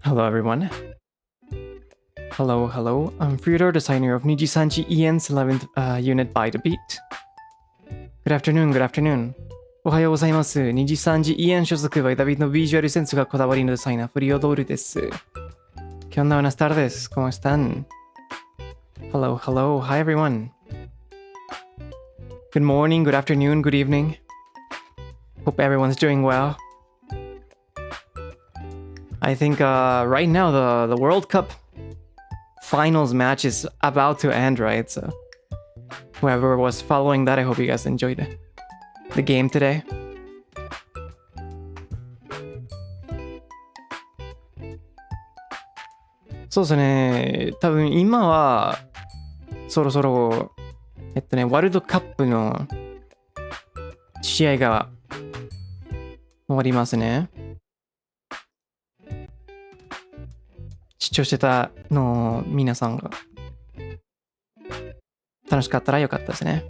Hello, everyone. Hello. I'm Freodore, designer of NIJISANJI EN's 11th unit by the beat. Good afternoon. おはようございます。NIJISANJI EN 所属 by the beat のビジュアルセンスがこだわりのデザイナー、Freodore です。¿Qué onda? Buenas tardes. ¿Cómo están? Hello. Hi, everyone. Good morning, good afternoon, good evening. Hope everyone's doing well. I think right now the World Cup finals match is about to end, right? So whoever was following that, I hope you guys enjoyed the game today. So ですね、多分今はそろそろワールドカップの試合が終わりますね。視聴してたの皆さんが楽しかったらよかったですね。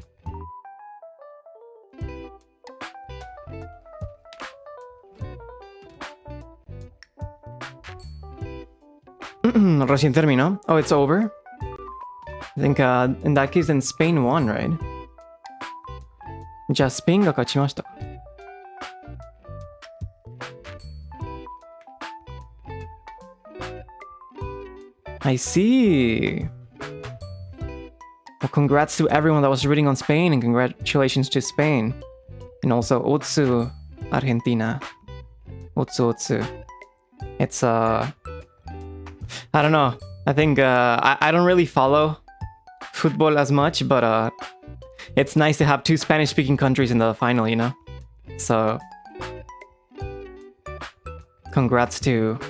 Recién terminó. Oh, it's over? I think in that case then Spain won, right? じゃあスペインが勝ちましたか。I see. Well, congrats to everyone that was rooting on Spain, and congratulations to Spain. And also Otsu, Argentina. Otsu. It's I don't know. I think I don't really follow football as much, but it's nice to have two Spanish-speaking countries in the final, you know? So congrats to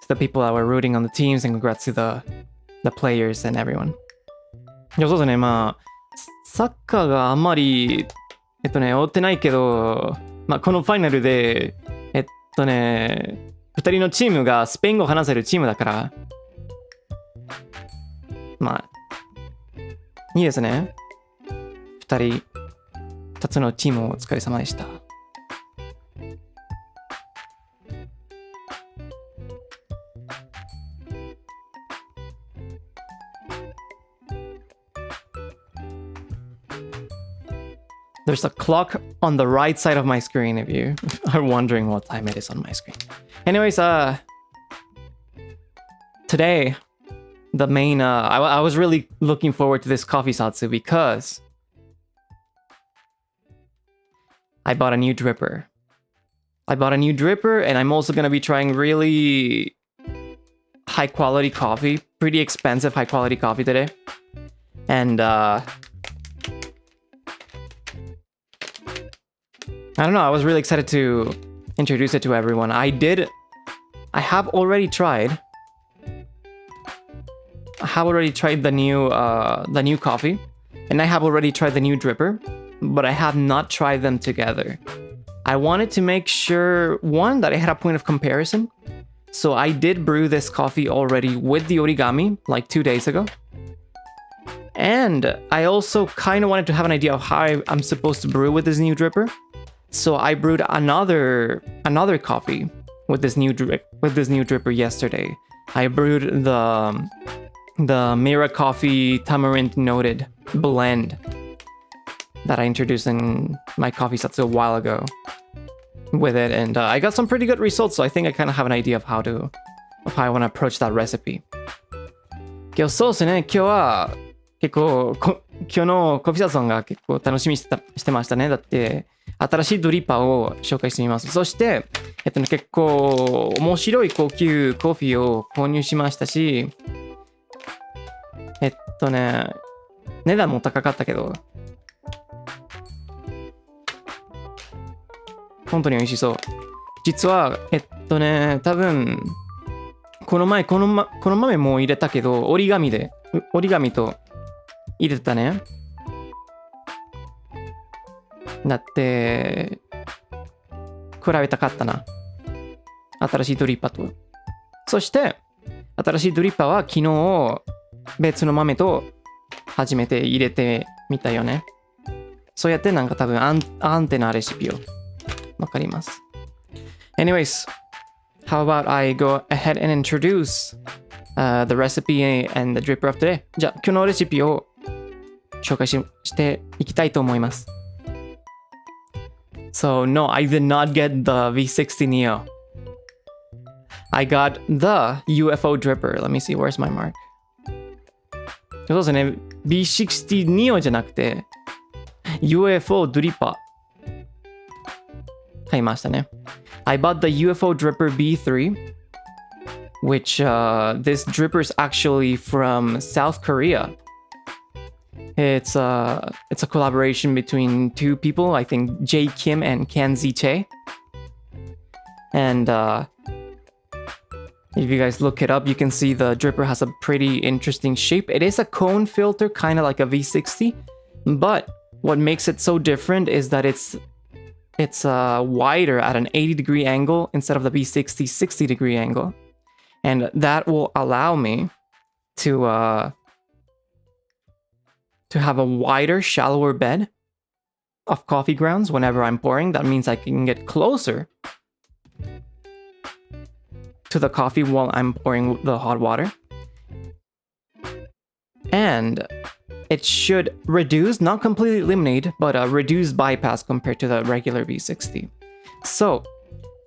the people that were rooting on the teams, and congrats to the players and everyone. いや、そうですね。まあ、サッカーがあんまり、追ってないけど、まあ、このファイナルで、2人のチームがスペイン語を話せるチームだから、まあ、いいですね。2つのチームお疲れ様でした。There's a clock on the right side of my screen if you are wondering what time it is on my screen. Anyways, today, the main, I was really looking forward to this coffee Zatsu because I bought a new dripper. And I'm also going to be trying really high quality coffee, pretty expensive high quality coffee today. And, I don't know, I was really excited to introduce it to everyone. I have already tried the new coffee, and I have already tried the new dripper, but I have not tried them together. I wanted to make sure, one, that I had a point of comparison. So I did brew this coffee already with the origami like 2 days ago. And I also kind of wanted to have an idea of how I'm supposed to brew with this new dripper. So I brewed another coffee with this new dripper yesterday. I brewed the Mira Coffee Tamarind Noted blend that I introduced in my coffee Zatsu a while ago with it, and I got some pretty good results. So I think I kind of have an idea of how I want to approach that recipe. 今日そうですね。今日は結構今日のコフィザソンが結構楽しみにしてましたね。だって新しいドリッパーを紹介してみます。そして、結構面白い高級コーヒーを購入しましたし、値段も高かったけど、本当に美味しそう。実は、多分、この豆も入れたけど、折り紙と入れてたね。だって比べたかったな、新しいドリッパーと。そして新しいドリッパーは昨日別の豆と初めて入れてみたよね。そうやってなんか多分アンテナレシピをわかります。Anyways, how about I go ahead and introduce the recipe and the dripper of today. じゃあ、今日のレシピを紹介していきたいと思います。So, no, I did not get the V60 Neo. I got the UFO dripper. Let me see, where's my mark? そうですね、V60 Neo じゃなくて、UFO ドリッパー買いましたね。I bought the UFO dripper B3, which this dripper is actually from South Korea. It's a collaboration between two people, I think Jae Kim and Kanzi Chae. And if you guys look it up, you can see the dripper has a pretty interesting shape. It is a cone filter, kind of like a V60, but what makes it so different is that it's wider at an 80-degree angle instead of the V60 60-degree angle. And that will allow me to have a wider, shallower bed of coffee grounds whenever I'm pouring. That means I can get closer to the coffee while I'm pouring the hot water. And it should reduce, not completely eliminate, but reduce bypass compared to the regular V60. So,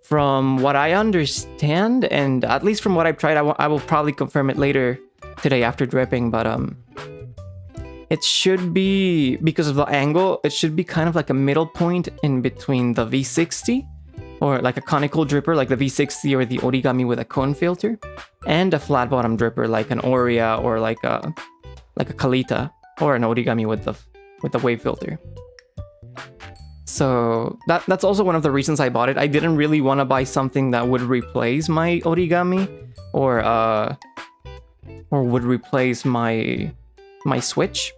from what I understand, and at least from what I've tried, I will probably confirm it later today after dripping, but it should be, because of the angle, it should be kind of like a middle point in between the V60, or like a conical dripper like the V60 or the origami with a cone filter, and a flat bottom dripper like an Oria or like a Kalita, or an origami with the wave filter. So that's also one of the reasons I bought it. I didn't really want to buy something that would replace my origami or would replace my switch.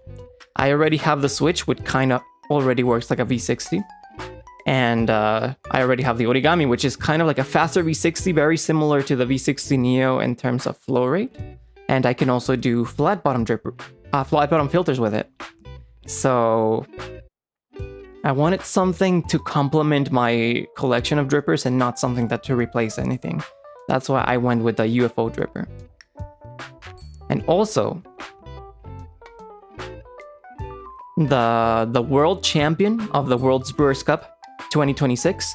I already have the switch, which kind of already works like a V60. And I already have the origami, which is kind of like a faster V60, very similar to the V60 Neo in terms of flow rate. And I can also do flat bottom filters with it. So I wanted something to complement my collection of drippers and not something to replace anything. That's why I went with the UFO dripper. And also, the world champion of the World's Brewers Cup 2026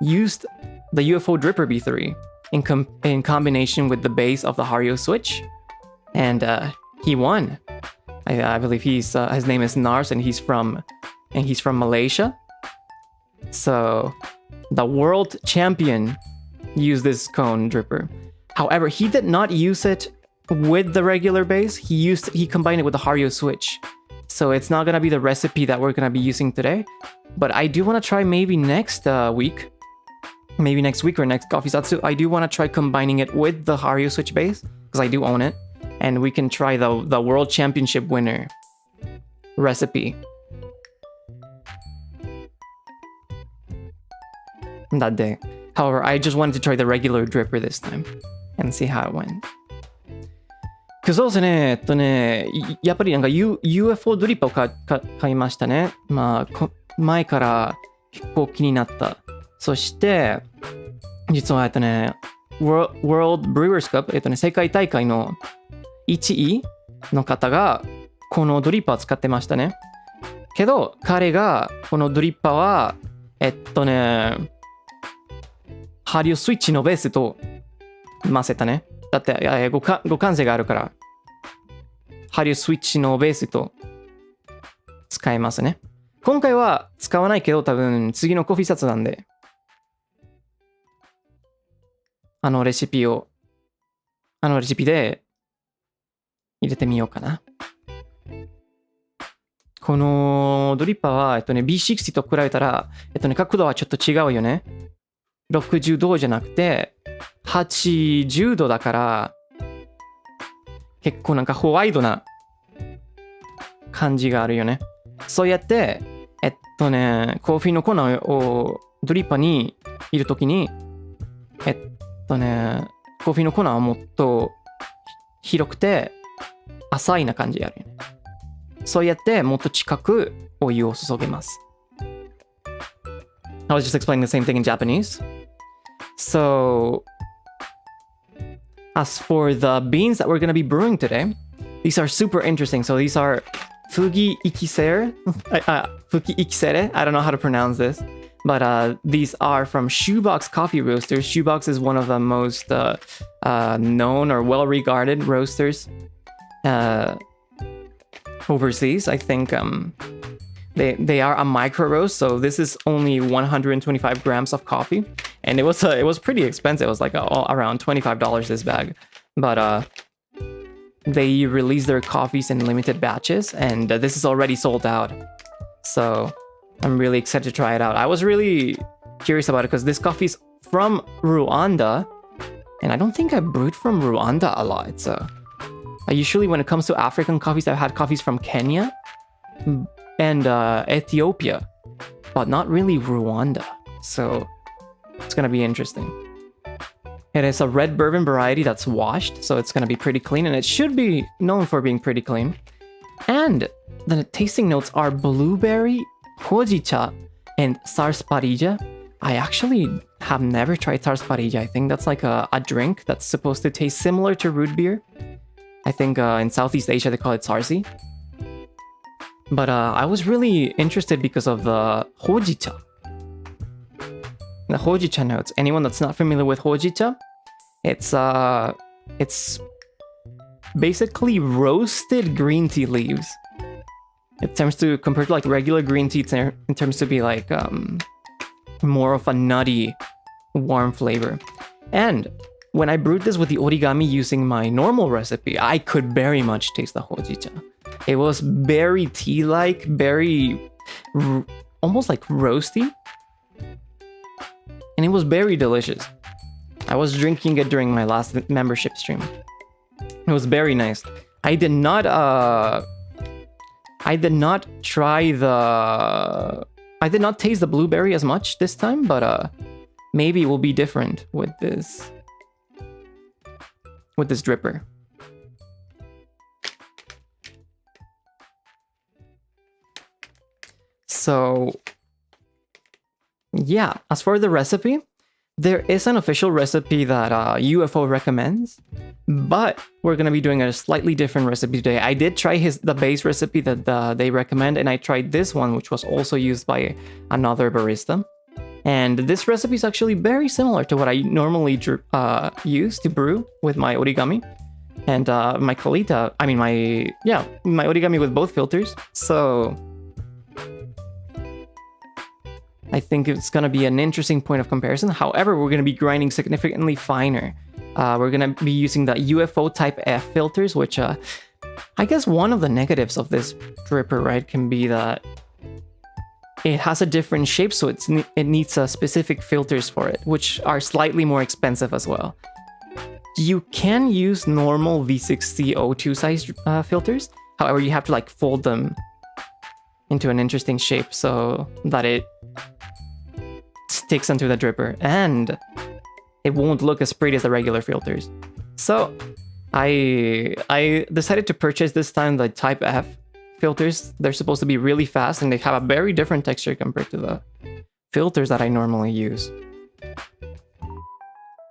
used the UFO dripper B3 in combination with the base of the Hario switch, and he won. I believe his name is Nars, and he's from Malaysia. So the world champion used this cone dripper. However, he did not use it with the regular base. He combined it with the Hario switch. So it's not gonna be the recipe that we're gonna be using today. But I do want to try maybe next week or next Coffee Zatsu, I do want to try combining it with the Hario switch base, because I do own it. And we can try the World Championship winner recipe. That day. However, I just wanted to try the regular dripper this time and see how it went. そうですね、やっぱりなんか、UFO ドリッパーを買いましたね。まあ、前から結構気になった。そして、実はWorld Brewers Cup、世界大会の1位の方がこのドリッパーを使ってましたね。けど、彼がこのドリッパーは、ハリオスイッチのベースと混ぜたね。だって互換性があるから、ハリオスイッチのベースと使えますね。今回は使わないけど、多分次のコーヒーサツなんで、レシピで入れてみようかな。このドリッパーは、B60 と比べたら、角度はちょっと違うよね。60度じゃなくて、80度だから、結構なんかホワイトな感じがあるよね。そうやって、コーヒーの粉をドリッパーに入れるときに、コーヒーの粉はもっと広くて浅いな感じあるよね。そうやってもっと近くお湯を注げます。I was just explaining the same thing in Japanese. So, As for the beans that we're gonna be brewing today, these are super interesting. So these are Fugi Ikisere. Fugi Ikisere. I don't know how to pronounce this. But these are from Shoebox Coffee Roasters. Shoebox is one of the most known or well-regarded roasters overseas. I think they are a micro roast, so this is only 125 grams of coffee, and it was pretty expensive. It was like around $25 this bag, but they release their coffees in limited batches, and this is already sold out. So I'm really excited to try it out. I was really curious about it because this coffee is from Rwanda, and I don't think I brewed from Rwanda a lot. So I usually, when it comes to African coffees, I've had coffees from Kenya and Ethiopia, but not really Rwanda. So it's gonna be interesting. It is a red bourbon variety that's washed, so it's gonna be pretty clean, and it should be known for being pretty clean. And the tasting notes are blueberry, hojicha, and sarsaparilla. I actually have never tried sarsaparilla. I think that's like a drink that's supposed to taste similar to root beer. I think in Southeast Asia they call it sarsi. But I was really interested because of the hojicha. The hojicha notes. Anyone that's not familiar with hojicha, it's basically roasted green tea leaves. It tends to, compared to like regular green tea, it tends to be like more of a nutty, warm flavor. And when I brewed this with the origami using my normal recipe, I could very much taste the hojicha. It was very tea-like, very almost like roasty, and it was very delicious. I was drinking it during my last membership stream. It was very nice. I did not taste the blueberry as much this time, but maybe it will be different with this dripper. So yeah, as for the recipe, there is an official recipe that UFO recommends, but we're going to be doing a slightly different recipe today. I did try the base recipe that they recommend, and I tried this one, which was also used by another barista. And this recipe is actually very similar to what I normally use to brew with my origami and my Kalita. I mean, my origami with both filters. So I think it's going to be an interesting point of comparison. However, we're going to be grinding significantly finer. We're going to be using the UFO type F filters, which I guess one of the negatives of this dripper, right, can be that it has a different shape, so it needs specific filters for it, which are slightly more expensive as well. You can use normal V60 O2 size filters. However, you have to like fold them into an interesting shape so that it sticks onto the dripper and it won't look as pretty as the regular filters. So I decided to purchase this time the Type F filters. They're supposed to be really fast and they have a very different texture compared to the filters that I normally use.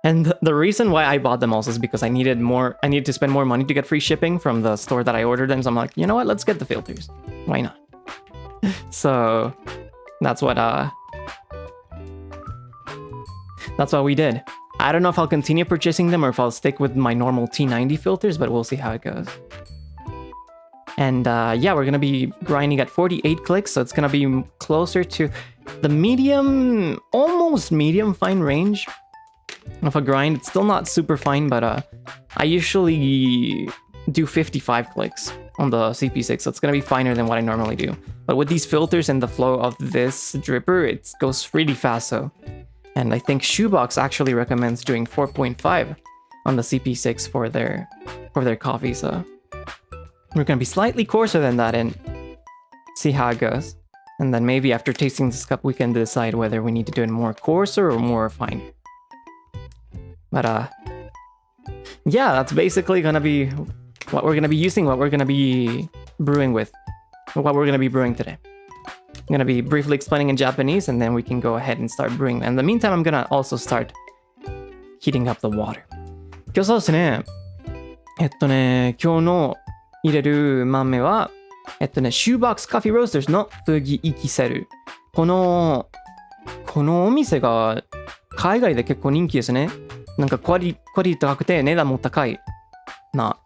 And the reason why I bought them also is because I needed to spend more money to get free shipping from the store that I ordered them. So I'm like, you know what? Let's get the filters. Why not? So that's what we did. I don't know if I'll continue purchasing them or if I'll stick with my normal T90 filters, but we'll see how it goes. And yeah, we're gonna be grinding at 48 clicks, so it's gonna be closer to the medium, almost medium fine range of a grind. It's still not super fine, but I usually do 55 clicks on the CP6, so it's gonna be finer than what I normally do. But with these filters and the flow of this dripper, it goes really fast. So, and I think Shoebox actually recommends doing 4.5 on the CP6 for their coffee. So we're gonna be slightly coarser than that and see how it goes. And then maybe after tasting this cup, we can decide whether we need to do it more coarser or more fine. But yeah, that's basically gonna be what we're gonna be using, what we're gonna be brewing with, what we're gonna be brewing today. I'm gonna be briefly explaining in Japanese, and then we can go ahead and start brewing. In the meantime, I'm gonna also start heating up the water. 日そうですね。今日の入れる豆は、シューボックスカフェロースターズのフギイキセル。このお店が海外で結構人気ですね。なんかクオリティ高くて値段も高いな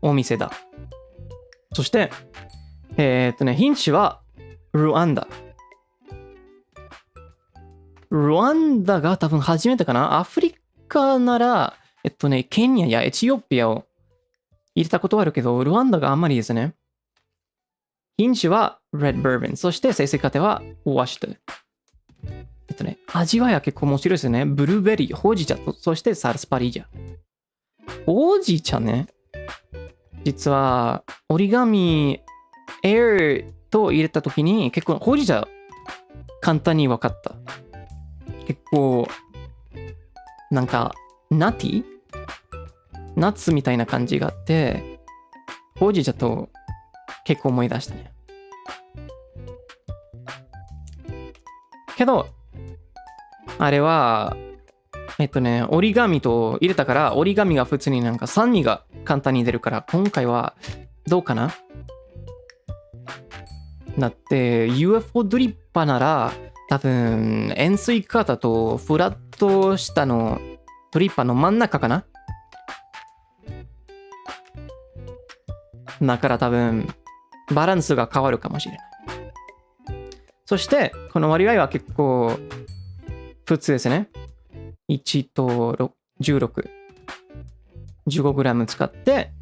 お店だ。そして、品種はルワンダ。ルワンダが多分初めてかな。アフリカなら、ケニアやエチオピアを入れたことはあるけど、ルワンダがあんまりですね。品種は Red Bourbon。そして生成過程は Washed。味わいは結構面白いですね。ブルーベリー、ほうじ茶と、そしてサルスパリージャ。ほうじ茶ね。実は、折り紙、エアと入れたときに、結構ほうじ茶、簡単に分かった。結構、なんか、ナッツみたいな感じがあって、ほうじ茶と結構思い出したね。けど、あれは、折り紙と入れたから、折り紙が普通になんか酸味が簡単に出るから、今回はどうかな？だって、UFO ドリッパーなら、多分、塩水型とフラット下のドリッパーの真ん中かな？だから多分、バランスが変わるかもしれない。そして、この割合は結構、普通ですね。1と16。15g 使って、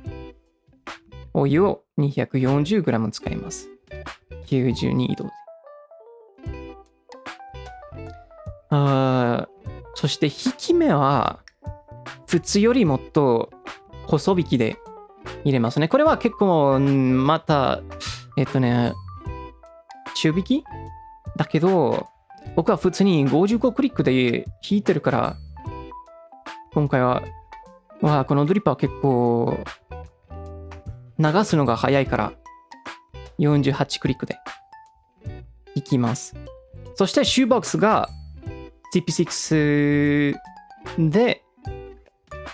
お湯を 240g 使います。92度。そして引き目は普通よりもっと細引きで入れますね。これは結構また中引きだけど、僕は普通に55クリックで引いてるから、今回はこのドリッパーは結構流すのが早いから48クリックでいきます。そしてシューボックスが CP6 で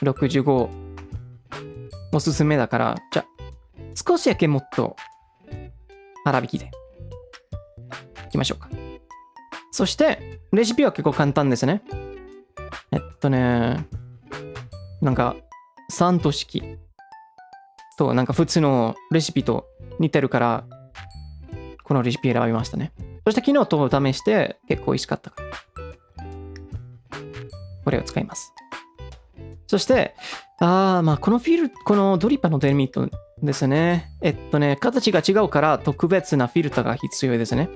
65おすすめだから、じゃあ少しだけもっと粗挽きでいきましょうか。そしてレシピは結構簡単ですね。なんか3と式となんか普通のレシピと似てるから、このレシピ選びましたね。そして昨日と試して結構美味しかったから、これを使います。そして、このこのドリッパーのデメリットですね。形が違うから特別なフィルターが必要ですね。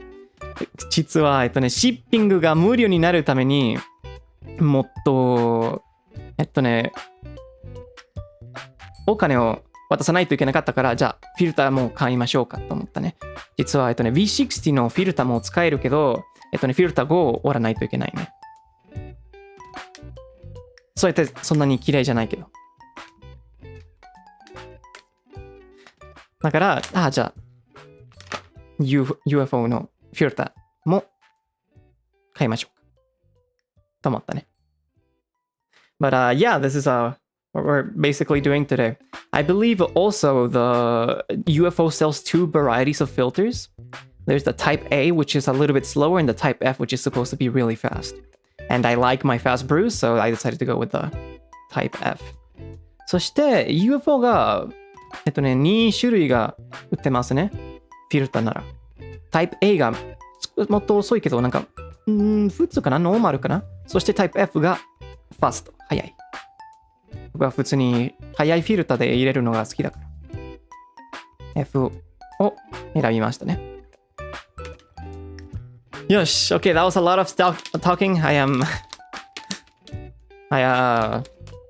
実は、シッピングが無料になるためにもっと、お金を渡さないといけなかったから、じゃあフィルターも買いましょうかと思ったね。実は、V60 のフィルターも使えるけど、フィルター5を折らないといけないね。そうやってそんなに綺麗じゃないけど。だから、じゃあ、UFO のフィルターも買いましょうかと思ったね。But yeah, this is what we're basically doing today. I believe also the UFO sells two varieties of filters. There's the Type A, which is a little bit slower, and the Type F, which is supposed to be really fast. And I like my fast brews, so I decided to go with the Type F. そして UFO が2種類が売ってますね。フィルターなら。Type A がもっと遅いけど、なんか普通かな、ノーマルかな。そして Type F がファスト、早い。僕は普通に早いフィルターで入れるのが好きだから。F を選びましたね。よし、okay, that was a lot of talking.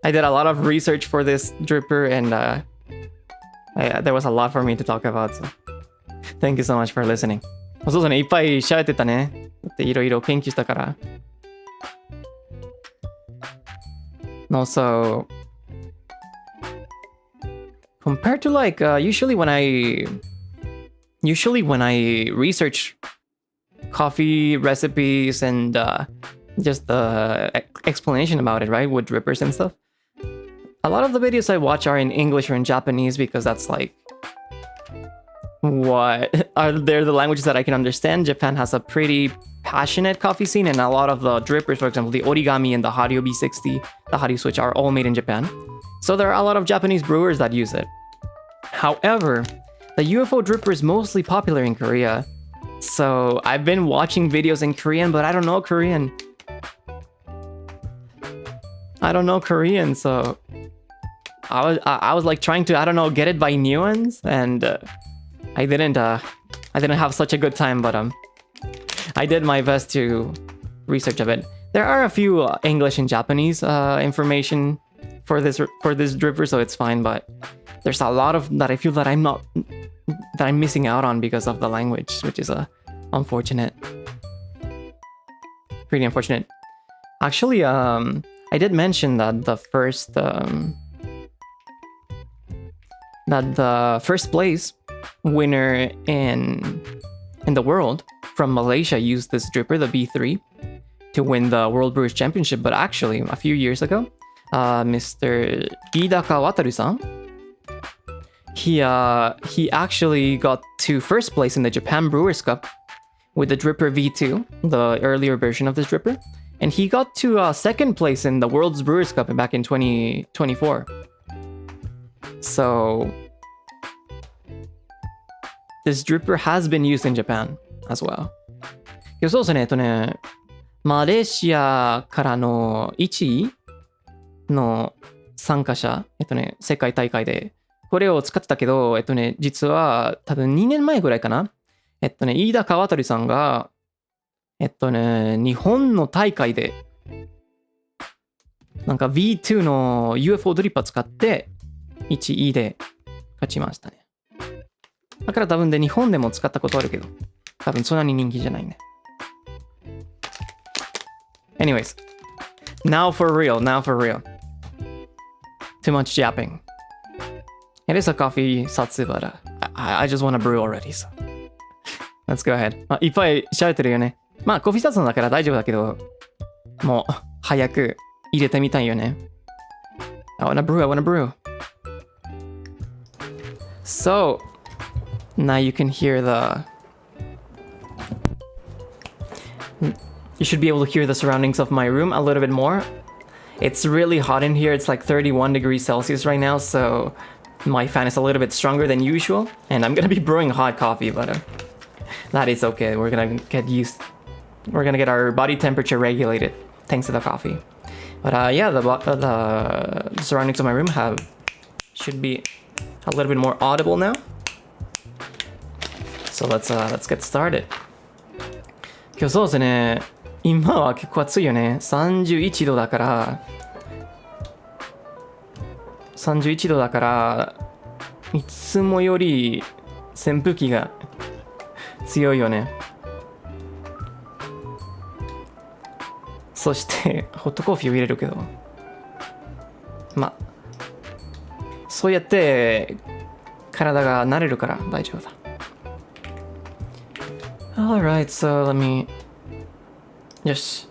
I did a lot of research for this dripper, and there was a lot for me to talk about. So thank you so much for listening. そうですね、いっぱい喋ってたね。だっていろいろ研究したから。Also, compared to like usually when I research coffee recipes and just the explanation about it, right, with drippers and stuff, a lot of the videos I watch are in English or in Japanese because that's like what are they're the languages that I can understand. Japan has a pretty passionate coffee scene, and a lot of the drippers, for example, the Origami and the Hario B60, the Hario Switch, are all made in Japan. So there are a lot of Japanese brewers that use it. However, the UFO dripper is mostly popular in Korea. So I've been watching videos in Korean, but I don't know Korean. So I was like trying to, I don't know, get it by nuance, and I didn't have such a good time, but I did my best to research a bit. There are a few English and Japanese information for this dripper, so it's fine, but there's a lot of that I feel that I'm missing out on because of the language, which is unfortunate. Pretty unfortunate. Actually, I did mention that the first place winner in the world from Malaysia used this dripper, the B3, to win the World Brewers Championship. But actually, a few years ago, Mr. Idaka Wataru-san, he actually got to first place in the Japan Brewers Cup with the dripper V2, the earlier version of this dripper, and he got to second place in the World's Brewers Cup back in 2024. So this dripper has been used in Japan as well. そうですね、マレーシアからの1位の参加者、世界大会でこれを使ってたけど、実は多分2年前ぐらいかな。飯田川渡さんが、日本の大会で、なんか V2 の UFO ドリッパー使って1位で勝ちましたね。だから多分で日本でも使ったことあるけど、多分そんなに人気じゃないね。Anyways, now for real. Too much yapping. It is a coffee Zatsu, but I just want to brew already, so let's go ahead. いっぱい喋ってるよね。まあコーヒーZatsuだから大丈夫だけど、もう早く入れてみたいよね。I wanna brew. So, now you can hear you should be able to hear the surroundings of my room a little bit more. It's really hot in here. It's like 31 degrees Celsius right now, so my fan is a little bit stronger than usual. And I'm gonna be brewing hot coffee, but that is okay. We're gonna get our body temperature regulated thanks to the coffee. But yeah, the surroundings of my room should be a little bit more audible now. So let's get started. 今日そうですね。今は結構暑いよね。31度だから、いつもより扇風機が強いよね。そしてホットコーヒーを入れるけど、まあそうやって体が慣れるから大丈夫だ。Alright, so let me... Yes.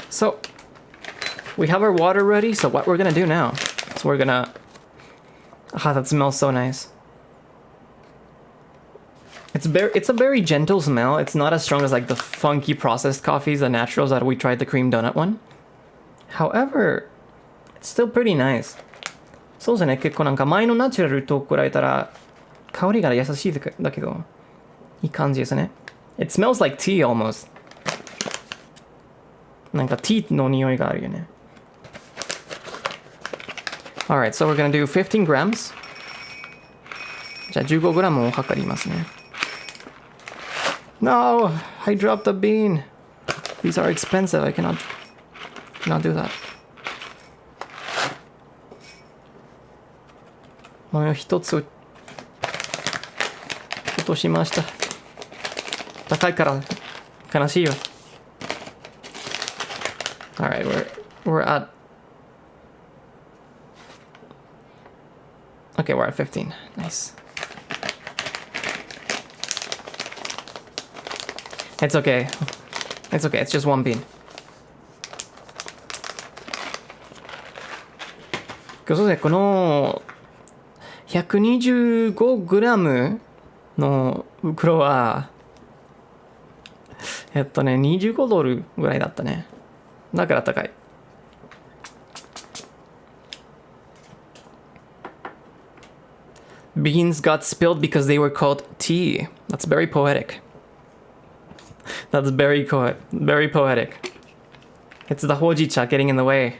So, we have our water ready, so what we're gonna do now is we're gonna... Ah, that smells so nice. It's a very gentle smell. It's not as strong as like the funky processed coffees, the naturals that we tried the cream donut one. However, it's still pretty nice. そうですね、結構なんか前のナチュラルと比べたら香りが優しいだけどいい感じですね。It smells like tea almost. なんかティーの匂いがあるよね。Alright, so we're gonna do 15 grams. じゃあ15グラムを測りますね。No! I dropped a bean! These are expensive. I cannot do that. もう一つ落としました。高いから悲しいよ。Alright, we're at... Okay, we're at 15. Nice. It's okay. It's okay. It's just one bean. そうですね、この 125g の袋は25ドルぐらいだったね。だから高い。Beans got spilled because they were called tea. That's very poetic. That's very poetic. It's the hojicha getting in the way.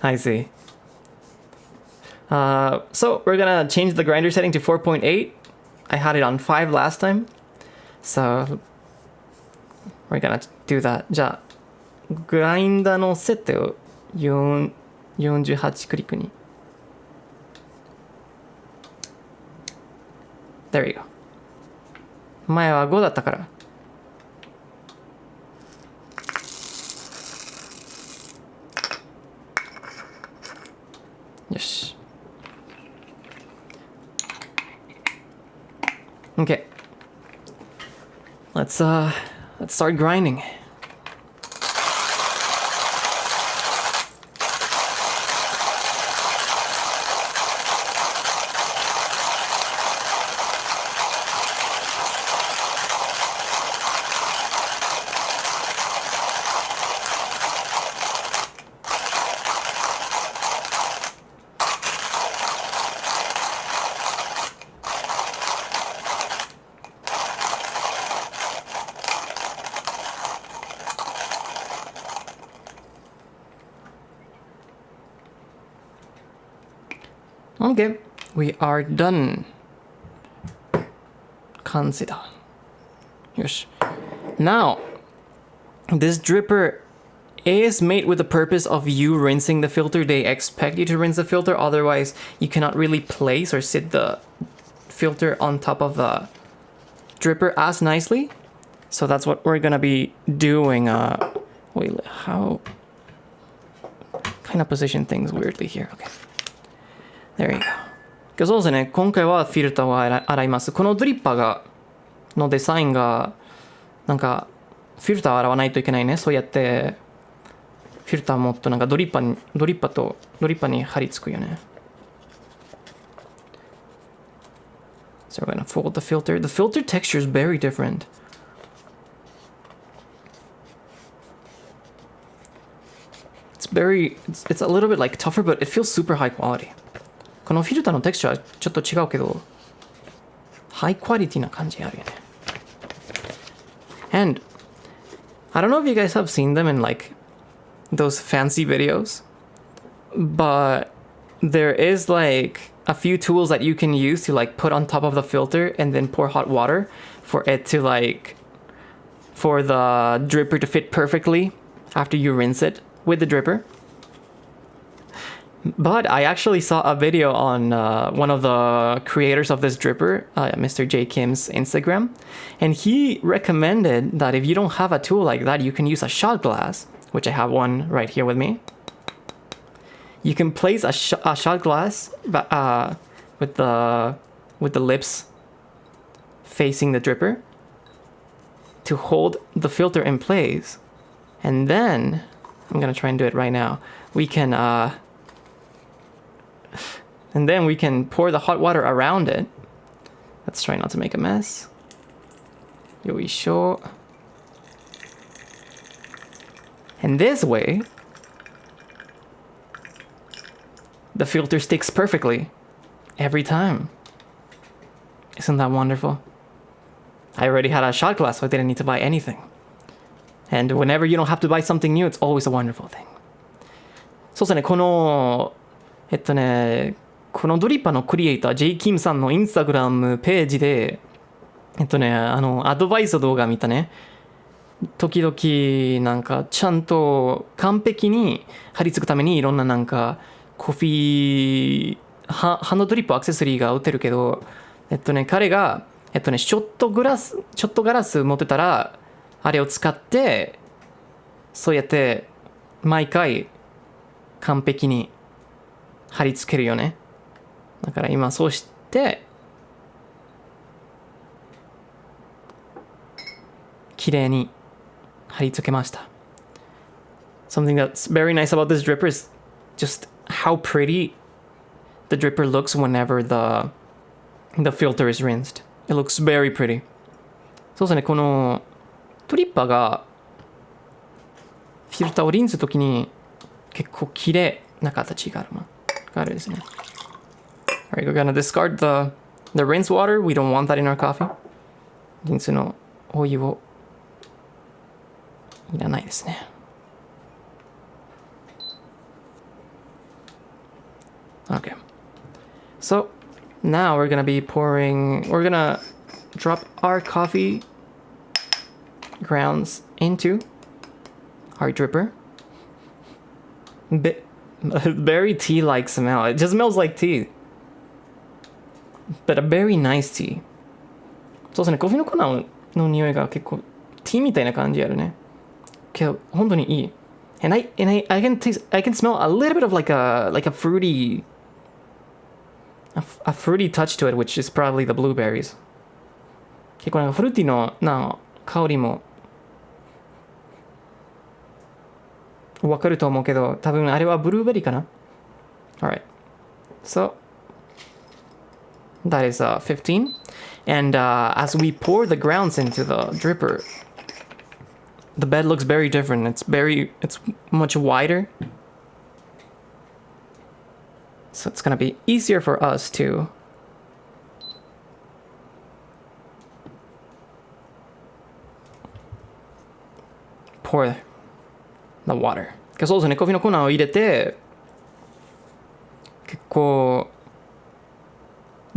I see. So we're gonna change the grinder setting to 4.8. I had it on 5 last time. So we're gonna do that. じゃあ、グラインダーの設定を48クリックに。There you go. 前は5だったから。よし。Okay. Let's start grinding. Okay, we are done. 完成だ。よし。Now, this dripper is made with the purpose of you rinsing the filter. They expect you to rinse the filter, otherwise you cannot really place or sit the filter on top of the dripper as nicely. So that's what we're gonna be doing. Wait, how kind of position things weirdly here. Okay. There you go. そうですね、今回はフィルターを洗います。このドリッパーのデザインがなんかフィルターを洗わないといけないね。そうやってフィルターもっとなんかドリッパーに貼り付くよね。So we're gonna fold the filter. The filter texture is very different. It's a little bit like tougher, but it feels super high quality. このフィルターのテクスチャーはちょっと違うけど、ハイクオリティな感じあるよね。And I don't know if you guys have seen them in like those fancy videos, but there is like a few tools that you can use to like put on top of the filter and then pour hot water for it to like, for the dripper to fit perfectly after you rinse it with the dripper. But I actually saw a video on one of the creators of this dripper, Mr. J. Kim's Instagram, and he recommended that if you don't have a tool like that, you can use a shot glass, which I have one right here with me. You can place a shot glass with the lips facing the dripper to hold the filter in place, and then I'm gonna try and do it right now. We can and then we can pour the hot water around it. Let's try not to make a mess. Yoisho. And this way, the filter sticks perfectly every time. Isn't that wonderful? I already had a shot glass, so I didn't need to buy anything. And whenever you don't have to buy something new, it's always a wonderful thing. そうですね、このドリッパーのクリエイター J. Kim さんのインスタグラムページでアドバイス動画見たね。時々なんかちゃんと完璧に貼り付くためにいろんななんかコーヒーハンドドリップアクセサリーが売ってるけど、彼がショットガラス持ってたらあれを使ってそうやって毎回完璧に貼り付けるよね。だから今そうして綺麗に貼り付けました。Something that's very nice about this dripper is just how pretty the dripper looks whenever the filter is rinsed. It looks very pretty. そうですね、このトリッパーがフィルターをリンスするときに結構綺麗な形があるですね。Alright, we're gonna discard the rinse water. We don't want that in our coffee. リンスのお湯をいらないですね。Okay. So now we're gonna drop our coffee grounds into our dripper. Very tea-like smell. It just smells like tea. But a very nice tea. そうですね、コーヒーの粉の匂いが結構ティーみたいな感じあるね。けど本当にいい。And I can smell a little bit of like a fruity touch to it, which is probably the blueberries. 結構なんかフルーティーの香りもわかると思うけど、多分あれはブルーベリーかな。Alright. So that is 15. And as we pour the grounds into the dripper, the bed looks very different. It's much wider. So it's gonna be easier for us to pour the water. そうですね、コーヒーの粉を入れて、結構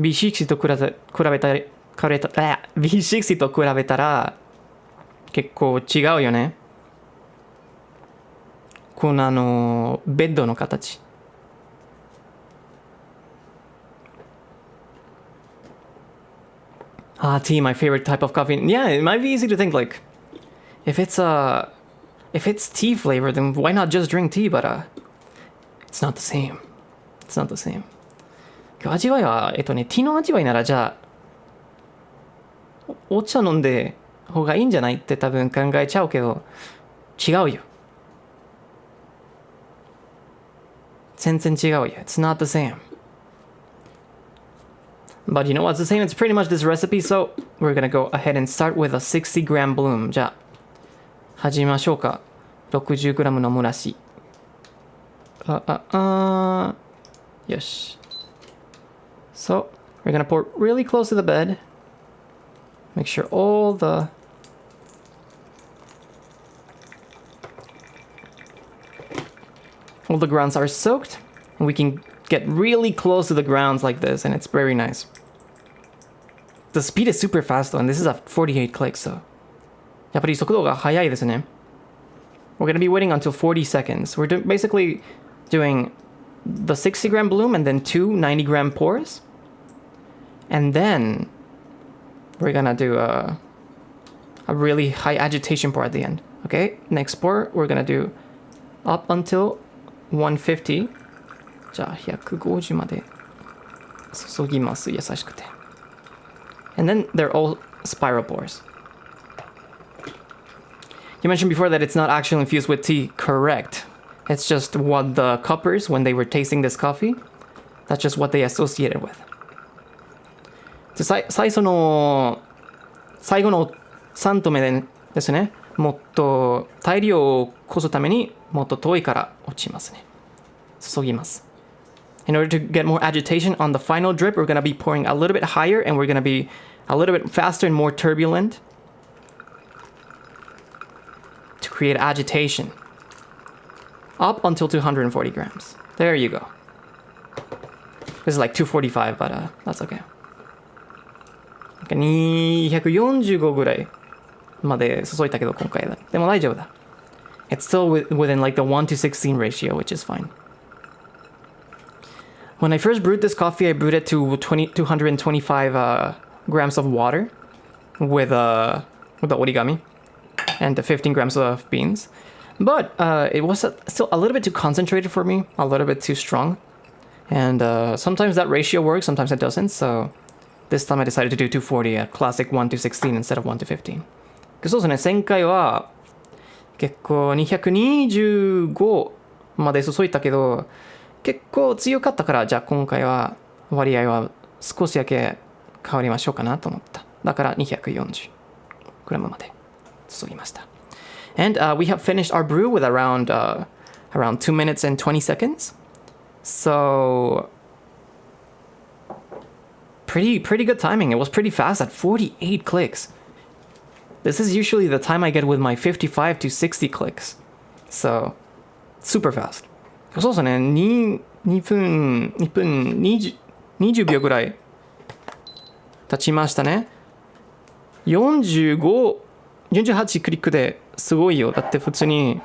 B60 と比べたB60 と比べたら結構違うよね。このベッドの形。Tea, my favorite type of coffee. Yeah, it might be easy to think like, if it's tea flavor, then why not just drink tea? But it's not the same. It's not the same. 味わいはティーの味わいならじゃあお茶飲んで方がいいんじゃないって多分考えちゃうけど違うよ。全然違うよ。It's not the same. But you know what's the same? It's pretty much this recipe, so we're gonna go ahead and start with a 60g bloom. じゃあ始めましょうか。60g の蒸らし。よし。So we're gonna pour really close to the bed. Make sure all the grounds are soaked. And we can get really close to the grounds like this, and it's very nice. The speed is super fast though, and this is a 48 clicks, so やっぱり速度が速いですね。We're gonna be waiting until 40 seconds. We're basically doing the 60g bloom and then 2 90g pours. And then we're gonna do a really high agitation pour at the end. Okay, next pour, we're gonna do up until 150. じゃあ150まで注ぎます。優しくて。And then they're all spiral pours. You mentioned before that it's not actually infused with tea. Correct. It's just what the cuppers, when they were tasting this coffee, that's just what they associated with. 最後の3止めですね。もっと大量をこすためにもっと遠いから落ちますね。注ぎます。In order to get more agitation on the final drip, we're going to be pouring a little bit higher and we're going to be a little bit faster and more turbulent to create agitation. Up until 240 grams. There you go. This is like 245, but that's okay. 245ぐらいまで注いだけど今回だ。でも大丈夫だ。It's still within like the 1 to 16 ratio, which is fine. When I first brewed this coffee, I brewed it to 225 grams of water with the origami and the 15 grams of beans. But it was still a little bit too concentrated for me, a little bit too strong. And sometimes that ratio works, sometimes it doesn't. So this time I decided to do 240, a classic 1 to 16 instead of 1 to 15. そうですね、前回は結構225まで注いだけど、結構強かったから、じゃあ今回は割合は少しだけ変わりましょうかなと思った。だから240 グラムまで注ぎました。And we have finished our brew with around 2 minutes and 20 seconds. So pretty good timing. It was pretty fast at 48 clicks. This is usually the time I get with my 55 to 60 clicks. So super fast. そうですね、2分20秒ぐらい経ちましたね。48クリックですごいよ。だって普通に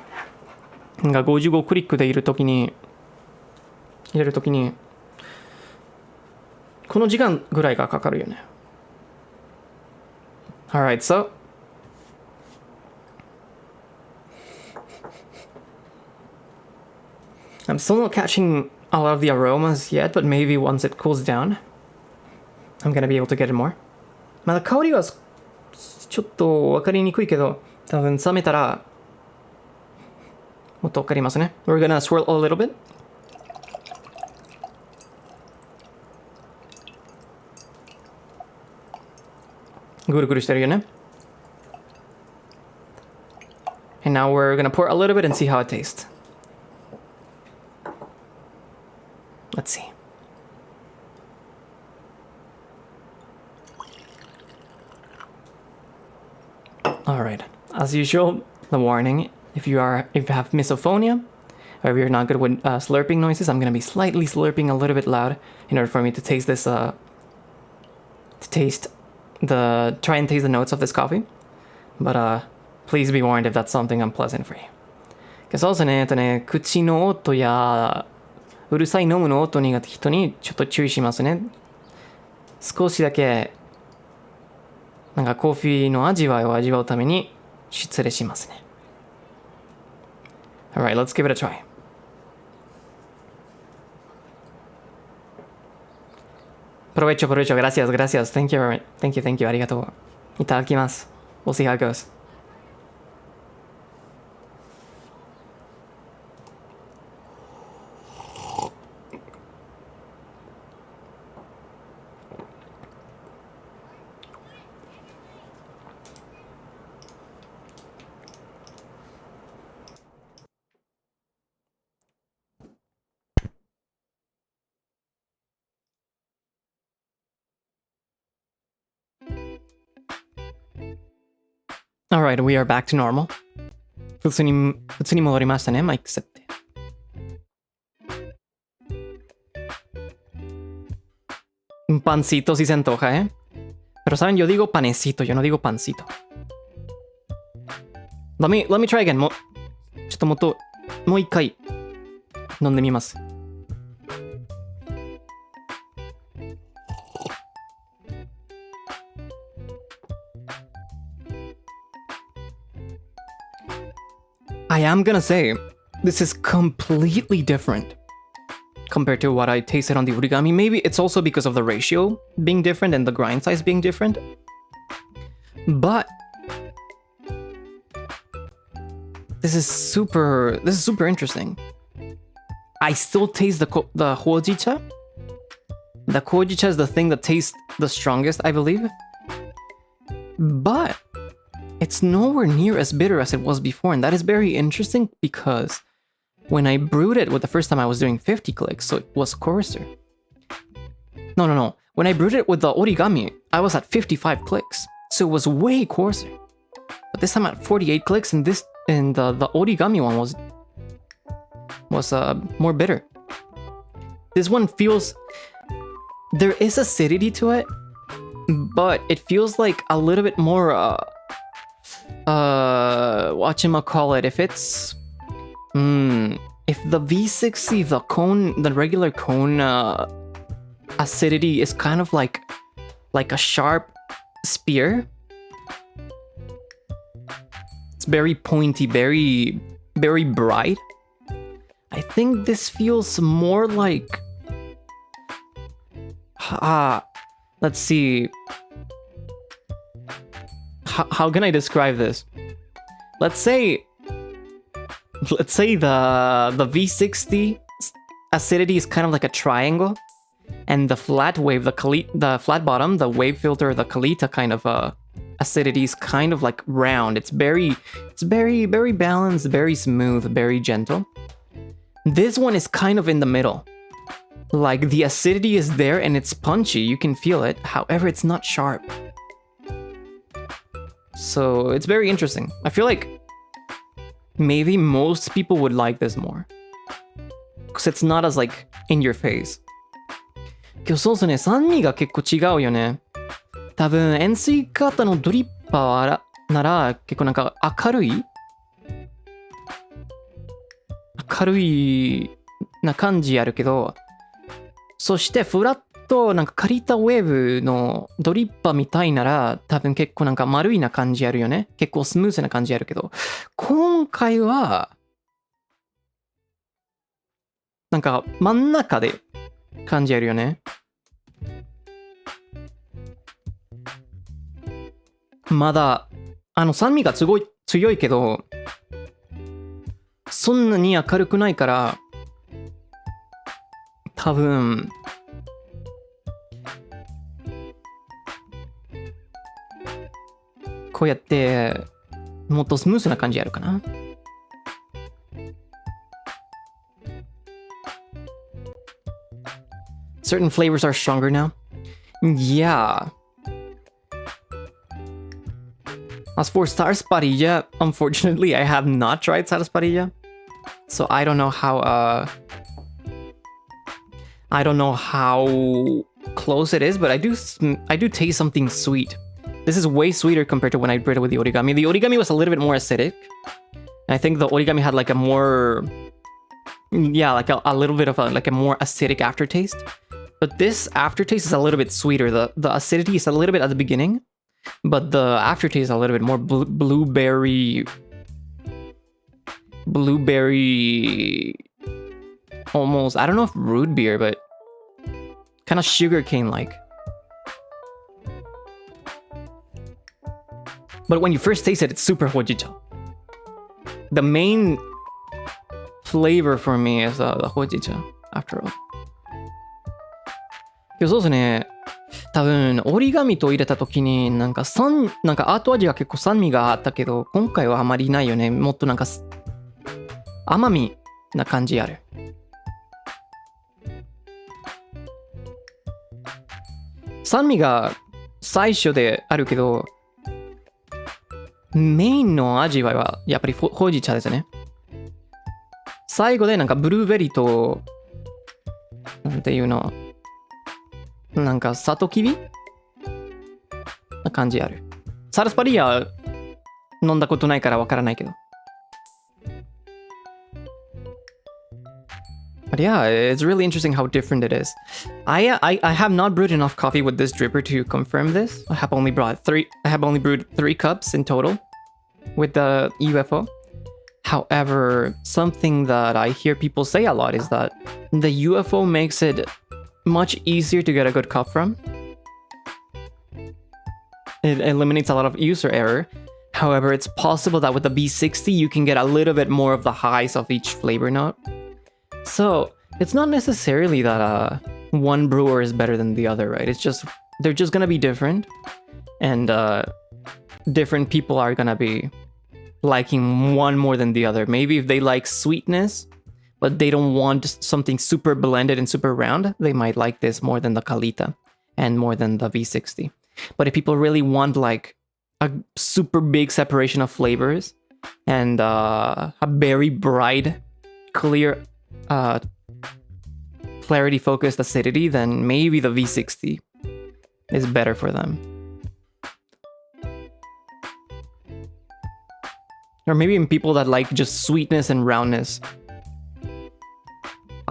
55クリックで入れるときにこの時間ぐらいがかかるよね。Alright, so I'm still not catching a lot of the aromas yet, but maybe once it cools down, I'm gonna be able to get it more. まだ香りはちょっと分かりにくいけど、多分冷めたらもっと分かりますね。We're gonna swirl a little bit. ぐるぐるしてるよね。And now we're gonna pour a little bit and see how it tastes. Let's see. Alright, as usual, the warning, if you have misophonia, or if you're not good with slurping noises, I'm gonna be slightly slurping a little bit loud in order for me to taste this, try and taste the notes of this coffee. But please be warned if that's something unpleasant for you. そうですね、口の音やうるさい飲むの音苦手人にちょっと注意しますね。少しだけなんかコーヒーの味わいを味わうために失礼しますね。Alright, let's give it a try. Provecho, gracias. Thank you, ありがとう。いただきます。We'll see how it goes. Alright, we are back to normal. 普通に戻りましたね、マイク設定。Un pancito si se antoja, ¿eh? Pero saben, yo digo panecito, yo no digo pancito. Let me try again. ちょっともう一回飲んでみます。I am gonna say, this is completely different compared to what I tasted on the origami. Maybe it's also because of the ratio being different and the grind size being different. But this is super interesting. I still taste the hojicha. The hojicha is the thing that tastes the strongest, I believe. But it's nowhere near as bitter as it was before, and that is very interesting because when I brewed it with the first time I was doing 50 clicks, so it was coarser. No. When I brewed it with the origami, I was at 55 clicks, so it was way coarser. But this time at 48 clicks, and the origami one was more bitter. This one feels, there is acidity to it, but it feels like a little bit more whatchamacallit, if it's if the V60, the regular cone acidity is kind of like a sharp spear. It's very pointy, very bright. I think this feels more like let's see. How can I describe this? Let's say the V60 acidity is kind of like a triangle, and the flat wave, the flat bottom, the wave filter, the Kalita kind of acidity is kind of like round. It's very balanced, very smooth, very gentle. This one is kind of in the middle. Like the acidity is there and it's punchy, you can feel it. However, it's not sharp. So it's very interesting. I feel like maybe most people would like this more. Because it's not as like in your face. 今日そうですね、酸味が結構違うよね。多分、塩水型のドリッパーなら結構なんか明るいな感じあるけど、そしてフラットなんか借りたウェーブのドリッパーみたいなら多分結構なんか丸いな感じあるよね。結構スムーズな感じあるけど、今回はなんか真ん中で感じあるよね。まだ酸味がすごい強いけど、そんなに明るくないから、多分こうやってもっとスムーズな感じあるかな。Certain flavors are stronger now. Yeah. As for sarsaparilla, unfortunately, I have not tried sarsaparilla, so I don't know how close it is, but I do taste something sweet. This is way sweeter compared to when I brewed it with the origami. The origami was a little bit more acidic. I think the origami had like a more, yeah, like a little bit of a more acidic aftertaste. But this aftertaste is a little bit sweeter. The acidity is a little bit at the beginning, but the aftertaste is a little bit more blueberry, almost, I don't know if root beer, but kind of sugarcane-like. But when you first taste it, it's super hojicha. The main flavor for me is the hojicha, after all. そうですね。多分、折り紙と入れた時になんかアート味が結構酸味があったけど、今回はあまりないよね。もっとなんか甘みな感じある。酸味が最初であるけど、メインの味わいはやっぱりほうじ茶ですね。最後でなんかブルーベリーと、なんていうの、なんかサトキビな感じある。サルスパリア飲んだことないからわからないけど。But yeah, it's really interesting how different it is. I have not brewed enough coffee with this dripper to confirm this. I have only brewed 3 cups in total with the UFO. However, something that I hear people say a lot is that the UFO makes it much easier to get a good cup from. It eliminates a lot of user error. However, it's possible that with the B60 you can get a little bit more of the highs of each flavor note. So it's not necessarily that one brewer is better than the other, right? It's just they're just gonna be different, and different people are gonna be liking one more than the other. Maybe if they like sweetness, but they don't want something super blended and super round, they might like this more than the Kalita and more than the V60. But if people really want like a super big separation of flavors and a very bright, clear, clarity focused acidity, then maybe the V60 is better for them. Or maybe in people that like just sweetness and roundness,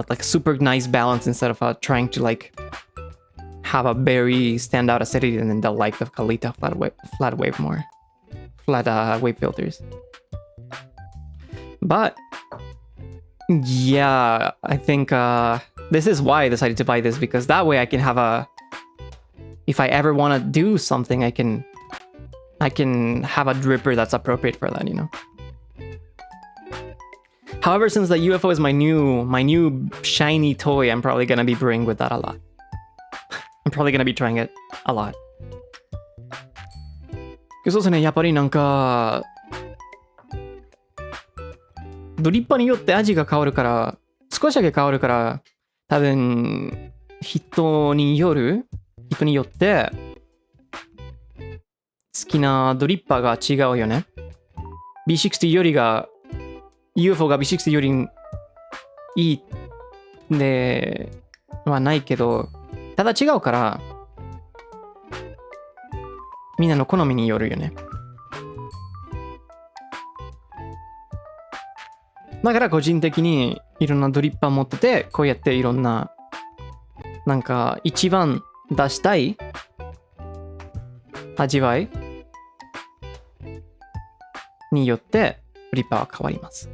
like super nice balance instead of trying to like have a very standout acidity, and then they'll like the Kalita flat wave filters. But yeah, I think this is why I decided to buy this, because that way I can have if I ever want to do something, I can have a dripper that's appropriate for that, you know. However, since the UFO is my new shiny toy, I'm probably gonna be brewing with that a lot. I'm probably gonna be trying it a lot. そうですね、やっぱりなんかドリッパーによって味が変わるから、少しだけ変わるから、多分人によって好きなドリッパーが違うよね。B60 よりが UFO が B60 よりいいではないけど、ただ違うからみんなの好みによるよね。だから個人的にいろんなドリッパー持ってて、こうやっていろんななんか一番出したい味わいによってドリッパーは変わります。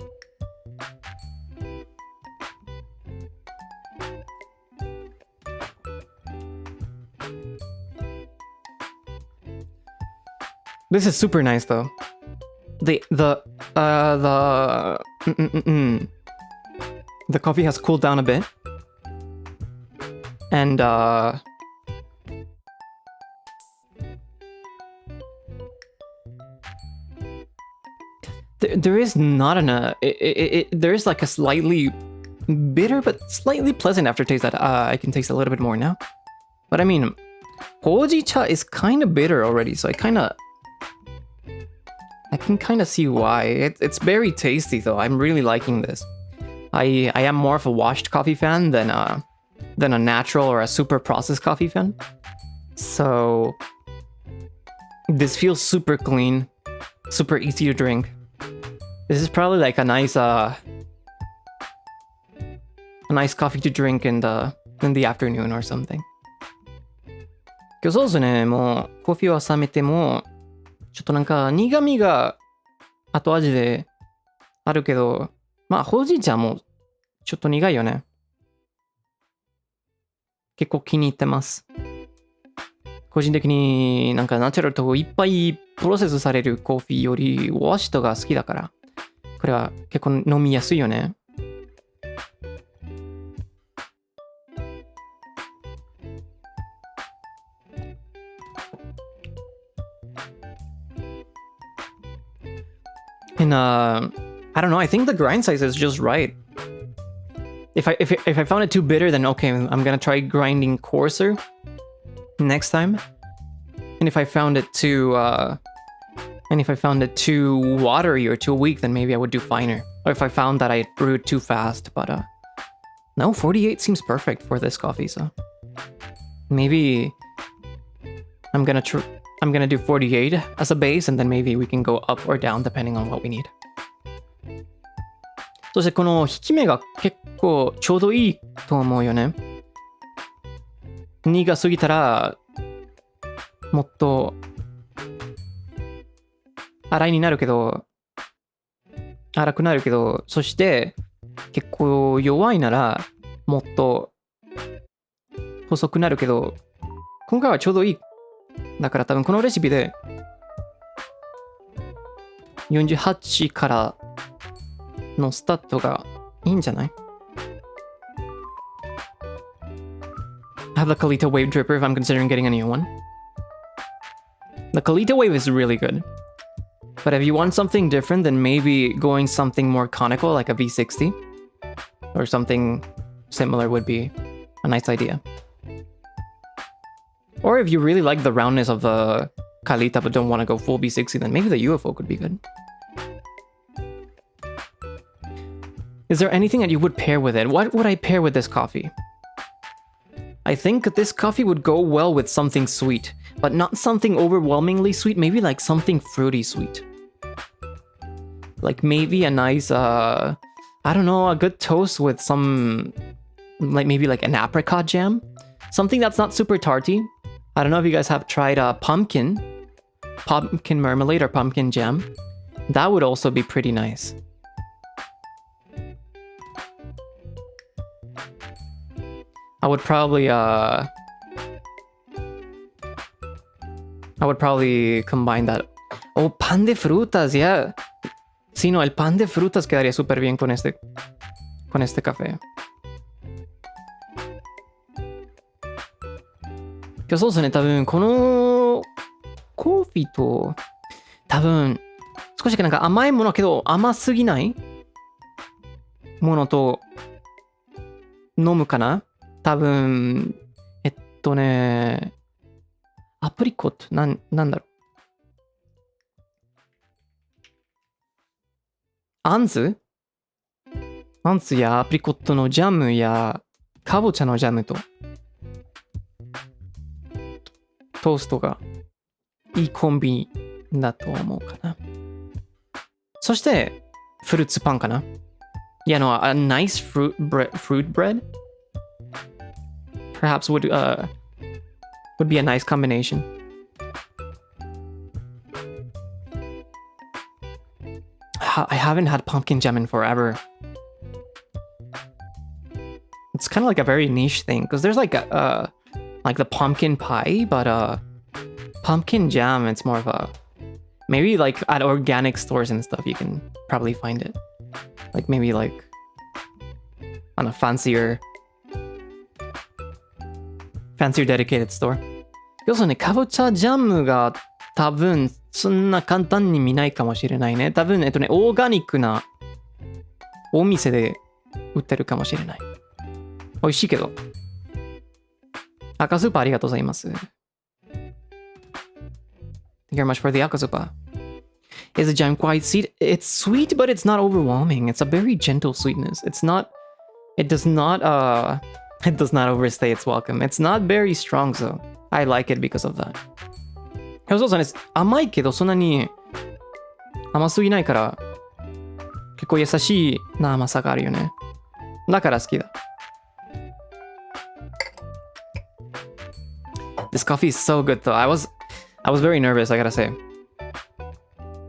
This is super nice though. The coffee has cooled down a bit. And there is not there is like a slightly bitter but slightly pleasant aftertaste that I can taste a little bit more now. But I mean, Hojicha is kind of bitter already, so I can kind of see why. It's very tasty though. I'm really liking this. I am more of a washed coffee fan than a natural or a super processed coffee fan. So this feels super clean, super easy to drink. This is probably like a nice coffee to drink in the afternoon or something. 今日そうですね、もうコーヒーを冷めてもちょっとなんか苦味が後味であるけど、まあほうじ茶もちょっと苦いよね。結構気に入ってます。個人的になんかナチュラルといっぱいプロセスされるコーヒーよりウォッシュとが好きだから、これは結構飲みやすいよね。And I don't know, I think the grind size is just right. If I found it too bitter, then okay, I'm gonna try grinding coarser next time. And if I found it too watery or too weak, then maybe I would do finer. Or if I found that I brewed too fast, but no, 48 seems perfect for this coffee, so maybe I'm gonna do 48 as a base, and then maybe we can go up or down depending on what we need. そしてこの引き目が結構ちょうどいいと思うよね。2が過ぎたらもっと粗くなるけど、そして結構弱いならもっと細くなるけど、今回はちょうどいい。だから多分このレシピで48からのスタートがいいんじゃない？ I have the Kalita Wave dripper if I'm considering getting a new one. The Kalita Wave is really good. But if you want something different, then maybe going something more conical like a V60 or something similar would be a nice idea. Or if you really like the roundness of the Kalita but don't want to go full V60, then maybe the UFO could be good. Is there anything that you would pair with it? What would I pair with this coffee? I think this coffee would go well with something sweet, but not something overwhelmingly sweet, maybe like something fruity sweet. Like maybe a nice, I don't know, a good toast with some, like maybe like an apricot jam? Something that's not super tarty. I don't know if you guys have tried pumpkin marmalade or pumpkin jam. That would also be pretty nice. I would probably combine that. Oh, pan de frutas, yeah. Sí, no, el pan de frutas quedaría súper bien con este café. そうですね、多分このコーヒーと多分少しなんか甘いものけど甘すぎないものと飲むかな多分アプリコットなんだろうアンズやアプリコットのジャムやかぼちゃのジャムとトーストがいいコンビだと思うかな。そしてフルーツパンかな。Yeah, no, a nice fruit bread perhaps would be a nice combination. I haven't had pumpkin jam in forever. It's kind of like a very niche thing because there's like the pumpkin pie, but pumpkin jam, it's more of a maybe like at organic stores and stuff you can probably find it. Like maybe like on a fancier dedicated store. 要するにかぼちゃジャムが多分そんな簡単に見ないかもしれないね。多分オーガニックなお店で売ってるかもしれない。美味しいけど。赤スーパーありがとうございます。Thank you very much for the 赤スーパー。Is the jam quite sweet? It's sweet, but it's not overwhelming. It's a very gentle sweetness. It does not overstay its welcome. It's not very strong, so I like it because of that. そうそうね、甘いけどそんなに甘すぎないから結構優しいな甘さがあるよね。だから好きだ。This coffee is so good though. I was very nervous, I gotta say.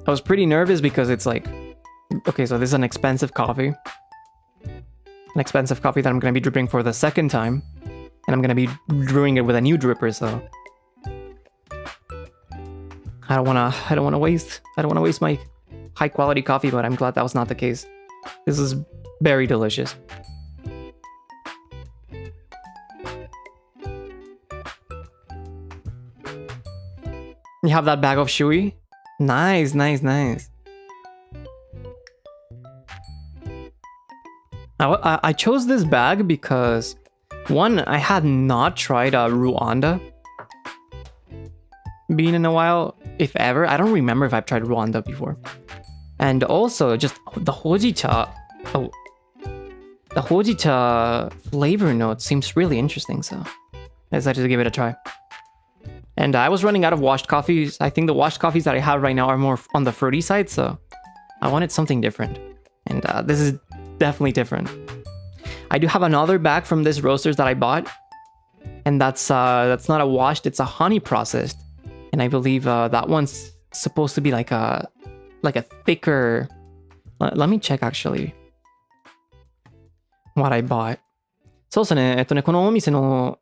I was pretty nervous because it's like, okay, so this is an expensive coffee. An expensive coffee that I'm gonna be dripping for the second time. And I'm gonna be brewing it with a new dripper, so I don't wanna waste my high quality coffee, but I'm glad that was not the case. This is very delicious. You have that bag of shui? Nice. I chose this bag because one, I had not tried a Rwanda bean in a while, if ever. I don't remember if I've tried Rwanda before. And also just the hojicha. Oh, the hojicha flavor note seems really interesting, so I decided to give it a try. And I was running out of washed coffees. I think the washed coffees that I have right now are more on the fruity side, so I wanted something different. And this is definitely different. I do have another bag from this roasters that I bought, and that's not a washed, it's a honey processed. And I believe that one's supposed to be like a thicker. Let me check actually what I bought. そうですね。このお店の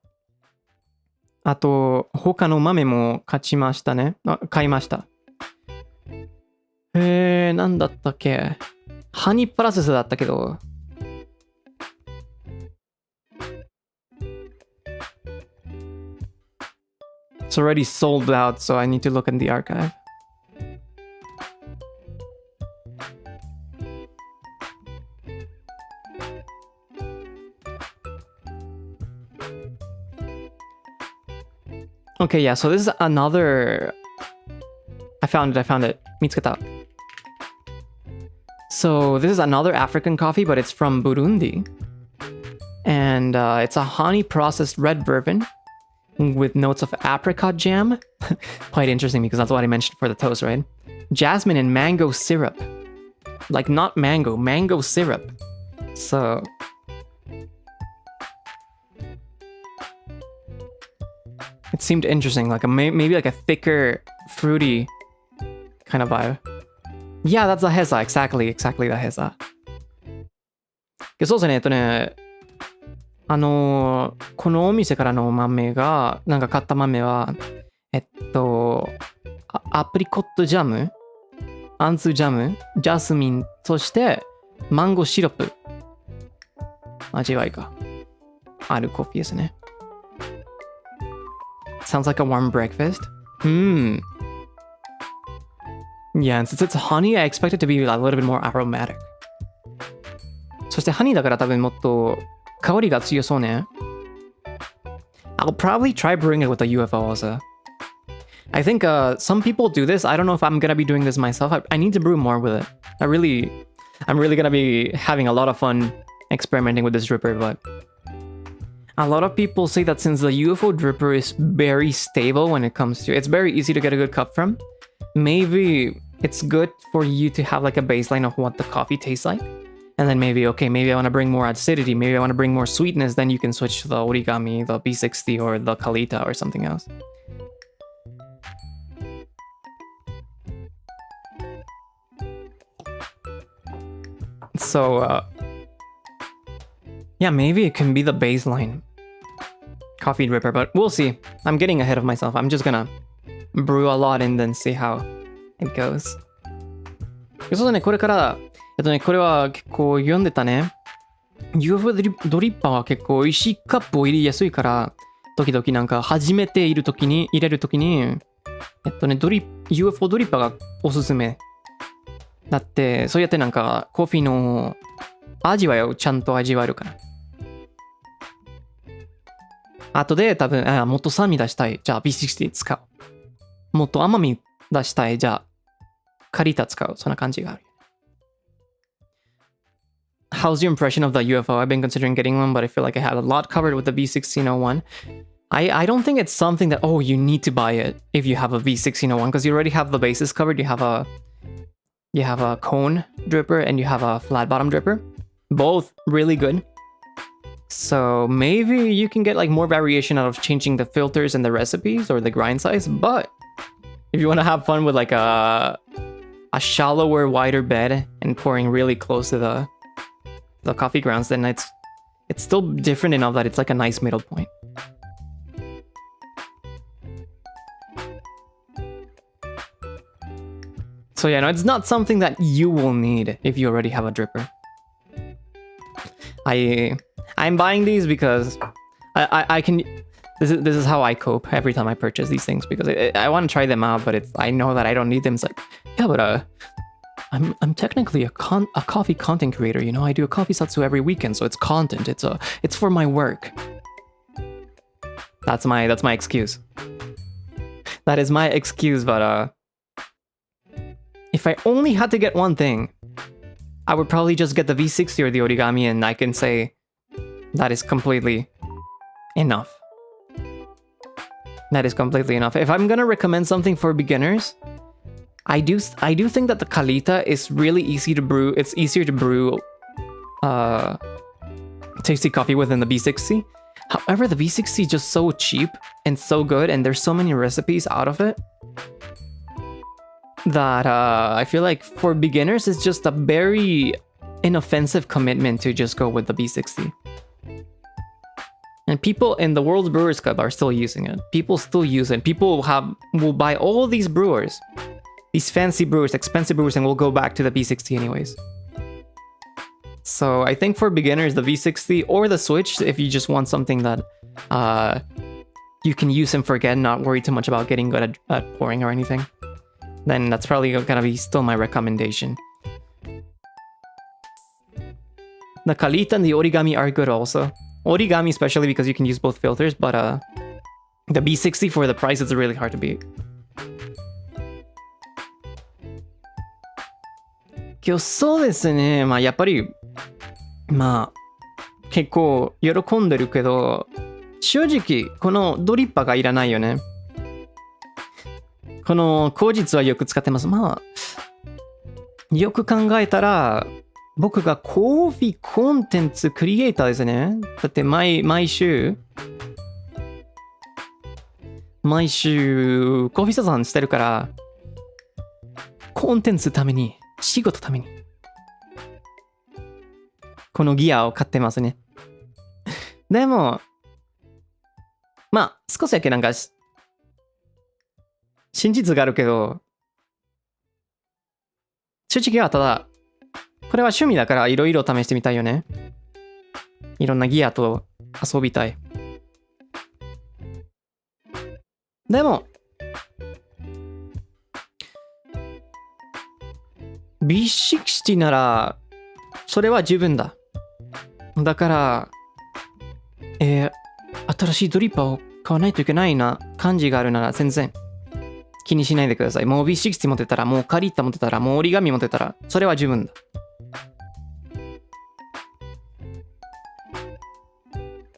あと他の豆も買いましたね。買いました。なんだったっけ？ハニープラセスだったけど。It's already sold out, so I need to look in the archive. Okay, yeah, so this is another... I found it. 見つけた. So this is another African coffee, but it's from Burundi. And it's a honey processed red bourbon with notes of apricot jam. Quite interesting because that's what I mentioned for the toast, right? Jasmine and mango syrup. Like not mango, mango syrup. So... it seemed interesting, like maybe like a thicker, fruity kind of vibe. Yeah, that's the heza, exactly the heza. そうですね、このお店からの豆が、なんか買った豆は、アプリコットジャムアンツジャム、ジャスミン、そしてマンゴーシロップ。味わいがあるコーヒーですね。Sounds like a warm breakfast. Yeah, and since it's honey, I expect it to be a little bit more aromatic. そしてハニーだから多分もっと香りが強そうね。I'll probably try brewing it with a UFO also. I think some people do this. I don't know if I'm gonna be doing this myself. I need to brew more with it. I'm really gonna be having a lot of fun experimenting with this dripper, but a lot of people say that since the UFO dripper is very stable when it comes to, it's very easy to get a good cup from. Maybe it's good for you to have like a baseline of what the coffee tastes like. And then maybe, okay, maybe I want to bring more acidity, maybe I want to bring more sweetness, then you can switch to the origami, the B60, or the Kalita, or something else. So, yeah, maybe it can be the baseline coffee dripper, but we'll see. I'm getting ahead of myself. I'm just gonna brew a lot and then see how it goes. そうだね、これから、これは結構読んでたね。UFO ドリッパーは結構美味しいカップを入れやすいから、時々なんか初めて入れるときに、UFO ドリッパーがおすすめ。だって、そうやってなんかコーヒーの味わいをちゃんと味わえるから。後で多分、もっと酸味出したい。じゃあ B60 使う。もっと甘み出したい。じゃあカリタ使う。そんな感じがある。How's your impression of the UFO? I've been considering getting one, but I feel like I had a lot covered with the V1601. I don't think it's something that, oh, you need to buy it if you have a V1601, because you already have the bases covered. You have a cone dripper and you have a flat bottom dripper. Both really good. So maybe you can get like more variation out of changing the filters and the recipes or the grind size. But if you want to have fun with like a shallower, wider bed and pouring really close to the coffee grounds, then it's still different enough that it's like a nice middle point. So yeah, no, it's not something that you will need if you already have a dripper. I'm buying these because I can. This is how I cope every time I purchase these things, because I want to try them out, but I know that I don't need them. It's like, yeah, but I'm technically a coffee content creator. You know, I do a coffee satsu every weekend, so it's content. It's for my work. That's my excuse. That is my excuse. But if I only had to get one thing, I would probably just get the V60 or the origami, and I can say that is completely enough. That is completely enough. If I'm gonna recommend something for beginners, I do think that the Kalita is really easy to brew. It's easier to brew tasty coffee within the B60. However, the V60 is just so cheap and so good, and there's so many recipes out of it that I feel like for beginners, it's just a very inoffensive commitment to just go with the B60. And people in the World Brewers Club are still using it. People still use it. People will buy all these brewers, these fancy brewers, expensive brewers, and will go back to the B60 anyways. So I think for beginners, the V60 or the Switch, if you just want something that you can use and forget and not worry too much about getting good at pouring or anything, then that's probably gonna be still my recommendation. The Kalita and the Origami are good also. Origami especially because you can use both filters, but the B60 for the price is really hard to beat. 今日そうですね。まあやっぱりまあ結構喜んでるけど、正直このドリッパーがいらないよね。この口実はよく使ってます。まあよく考えたら僕がコーヒーコンテンツクリエイターですね。だって毎週コーヒーサさんしてるから、コンテンツために、仕事ためにこのギアを買ってますね。でもまあ少しだけなんか真実があるけど、正直はただ、これは趣味だからいろいろ試してみたいよね。いろんなギアと遊びたい。でも、B60 なら、それは十分だ。だから、新しいドリッパーを買わないといけないな感じがあるなら全然気にしないでください。もう B60 持ってたら、もうカリッタ持ってたら、もう折り紙持ってたら、それは十分だ。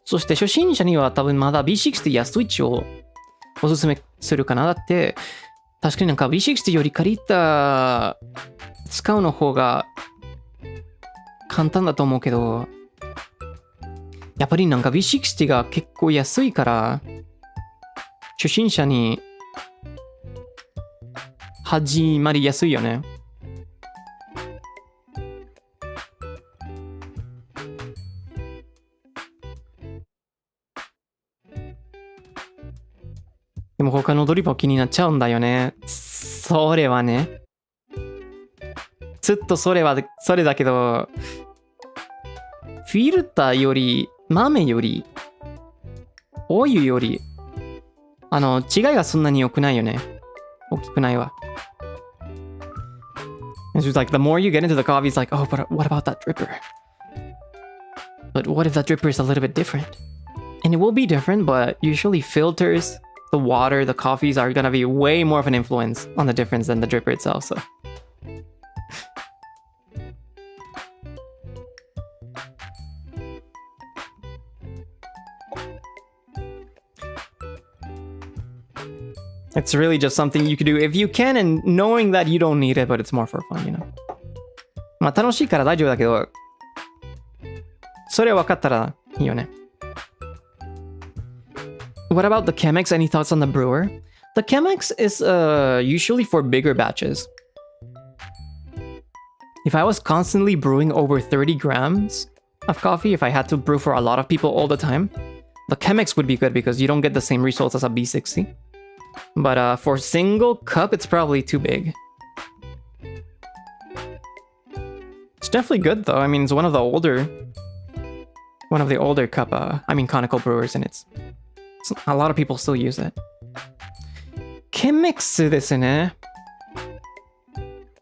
そして初心者には多分まだ B60 やスイッチをおすすめするかな。だって、確かになんか B60 よりカリッタ使うの方が簡単だと思うけど、やっぱりなんか B60 が結構安いから、初心者に始まりやすいよね。でも他のドリッパー気になっちゃうんだよね。それはね。ずっとそれだけど、フィルターより、豆より、お湯より、違いがそんなに良くないよね。大きくないわ。It's just like the more you get into the coffee, it's like, oh, but what about that dripper? But what if that dripper is a little bit different? And it will be different, but usually filters, the water, the coffees are gonna be way more of an influence on the difference than the dripper itself, so. It's really just something you could do if you can and knowing that you don't need it, but it's more for fun, you know. まあ楽しいから大丈夫だけど、それ分かったらいいよね。What about the Chemex? Any thoughts on the brewer? The Chemex is usually for bigger batches. If I was constantly brewing over 30 grams of coffee, if I had to brew for a lot of people all the time, the Chemex would be good because you don't get the same results as a B60. But for single cup, it's probably too big. It's definitely good though. I mean, it's one of the older cup, conical brewers, and a lot of people still use it. Chemex ですね。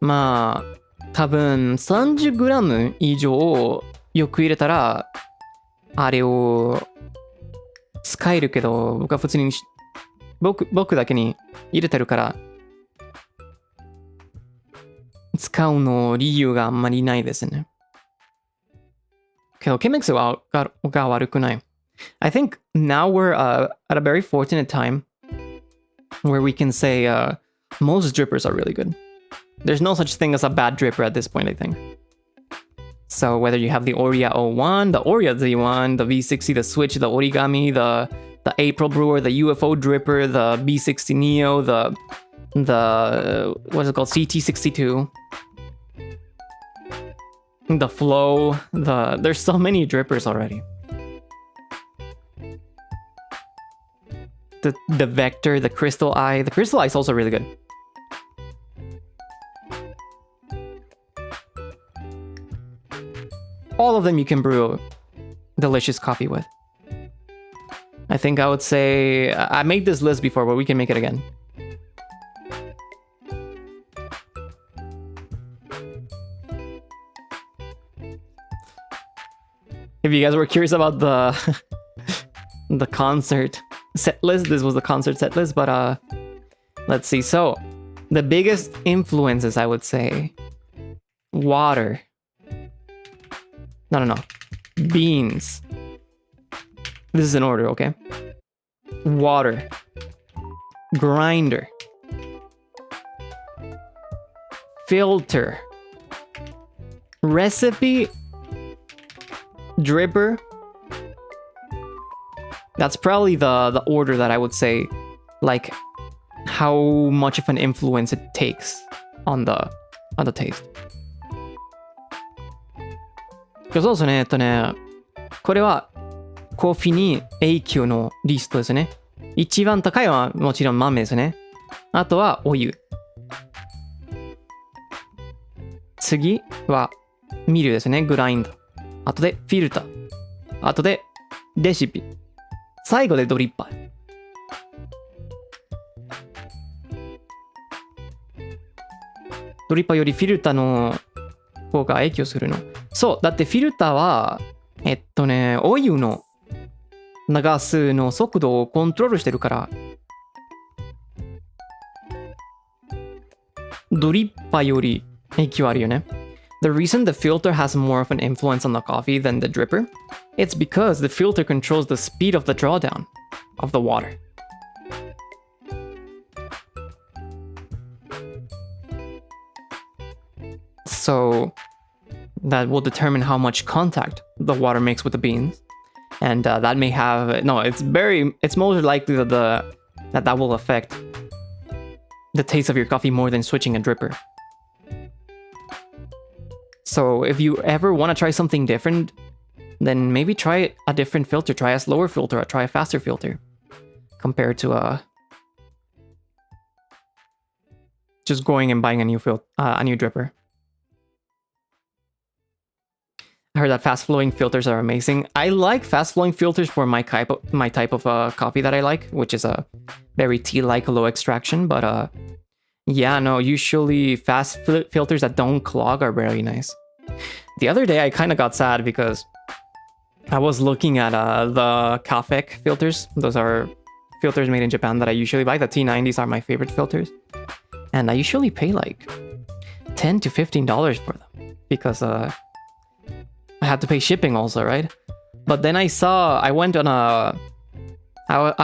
まあ、多分 30g 以上よく入れたら、あれを使えるけど、僕は普通に僕だけに入れてるから使うの理由があんまりないですね。けど、Chemex が悪くない。I think now we're at a very fortunate time where we can say most drippers are really good. There's no such thing as a bad dripper at this point, I think. So whether you have the Oria 01, the Oria Z1, the V60, the Switch, the Origami, the April brewer, the UFO dripper, the B60 Neo, the what's it called, CT62, the Flow, there's so many drippers already. The Vector, the Crystal Eye is also really good. All of them you can brew delicious coffee with. I think I would say, I made this list before, but we can make it again. If you guys were curious about the concert set list, this was the concert set list, but let's see. So, the biggest influences, I would say, water. No. Beans. This is in order, okay? Water. Grinder. Filter. Recipe. Dripper. That's probably the order that I would say, like, how much of an influence it takes on the taste. そうですね、これはコーヒーに影響のリストですね。一番高いのはもちろん豆ですね。あとはお湯。次はミルですね。グラインド。あとでフィルター。あとでレシピ。最後でドリッパー。ドリッパーよりフィルターの方が影響するの。そう。だってフィルターは、お湯の流すの速度をコントロールしてるから、ドリッパーより影響あるよね。The reason the filter has more of an influence on the coffee than the dripper, it's because the filter controls the speed of the drawdown of the water. So that will determine how much contact the water makes with the beans. And that may have, no, it's most likely that will affect the taste of your coffee more than switching a dripper. So if you ever want to try something different, then maybe try a different filter. Try a slower filter or try a faster filter compared to just going and buying a new dripper. I heard that fast-flowing filters are amazing. I like fast-flowing filters for my type of coffee that I like, which is a very tea-like low extraction. But yeah, no, usually fast filters that don't clog are very nice. The other day, I kind of got sad because I was looking at the Kafek filters. Those are filters made in Japan that I usually buy. The T90s are my favorite filters. And I usually pay like $10 to $15 for them because I had to pay shipping also, right? But then I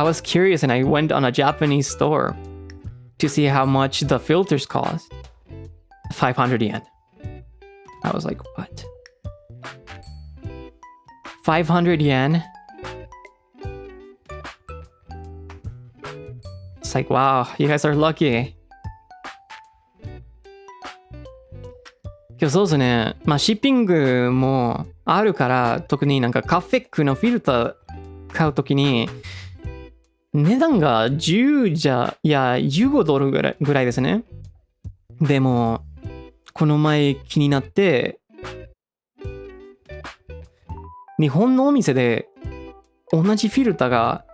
was curious and I went on a Japanese store to see how much the filters cost. 500 yen. I was like, what? 500 yen? It's like, wow, you guys are lucky. 今日そうですね。まあ、シッピングもあるから、特になんかカフェックのフィルター買うときに、値段が1015ドルぐらいですね。でも、この前気になって、日本のお店で同じフィルターが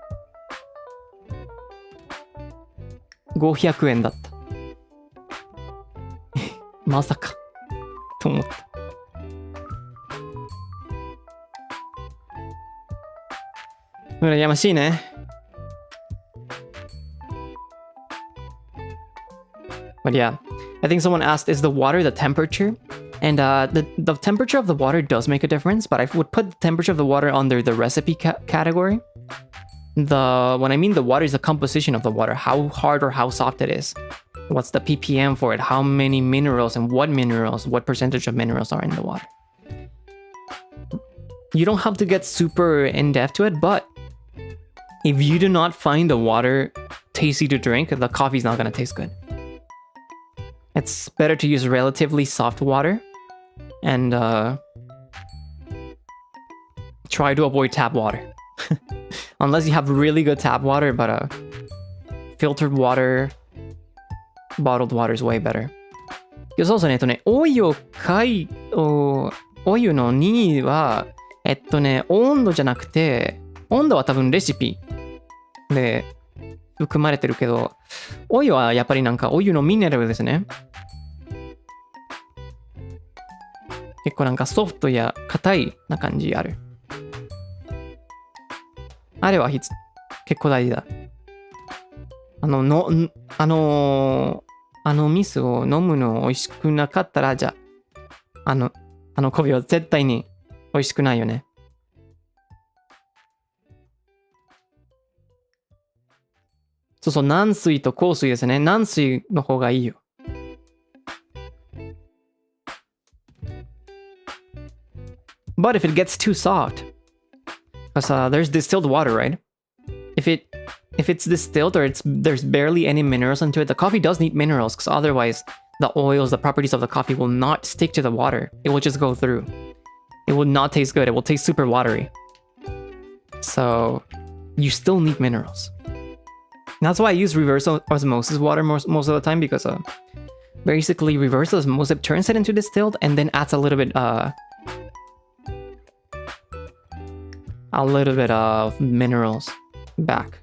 500円だった。まさか。と思った。羨ましいね。But yeah, I think someone asked, is the water the temperature? And the temperature of the water does make a difference, but I would put the temperature of the water under the recipe category. When I mean the water is the composition of the water, how hard or how soft it is. What's the ppm for it? How many minerals and what percentage of minerals are in the water? You don't have to get super in-depth to it, but if you do not find the water tasty to drink, the coffee's not going to taste good. It's better to use relatively soft water and try to avoid tap water. Unless you have really good tap water, but filtered water, bottled water is way better. そうですね、お湯の2位は、温度じゃなくて、温度は多分レシピで含まれてるけど、お湯はやっぱりなんかお湯のミネラルですね。結構なんかソフトや硬いな感じある。あれは結構大事だ。水を飲むの美味しくなかったら、じゃあ、コーヒーは絶対に美味しくないよね。そうそう、軟水と硬水ですね。軟水の方がいいよ。But if it gets too soft, because there's distilled water, right? If it's distilled or there's barely any minerals into it, the coffee does need minerals, because otherwise the oils, the properties of the coffee will not stick to the water. It will just go through. It will not taste good. It will taste super watery. So you still need minerals. That's why I use reverse osmosis water most of the time, because basically reverse osmosis, turns it into distilled, and then adds a little bit of minerals back.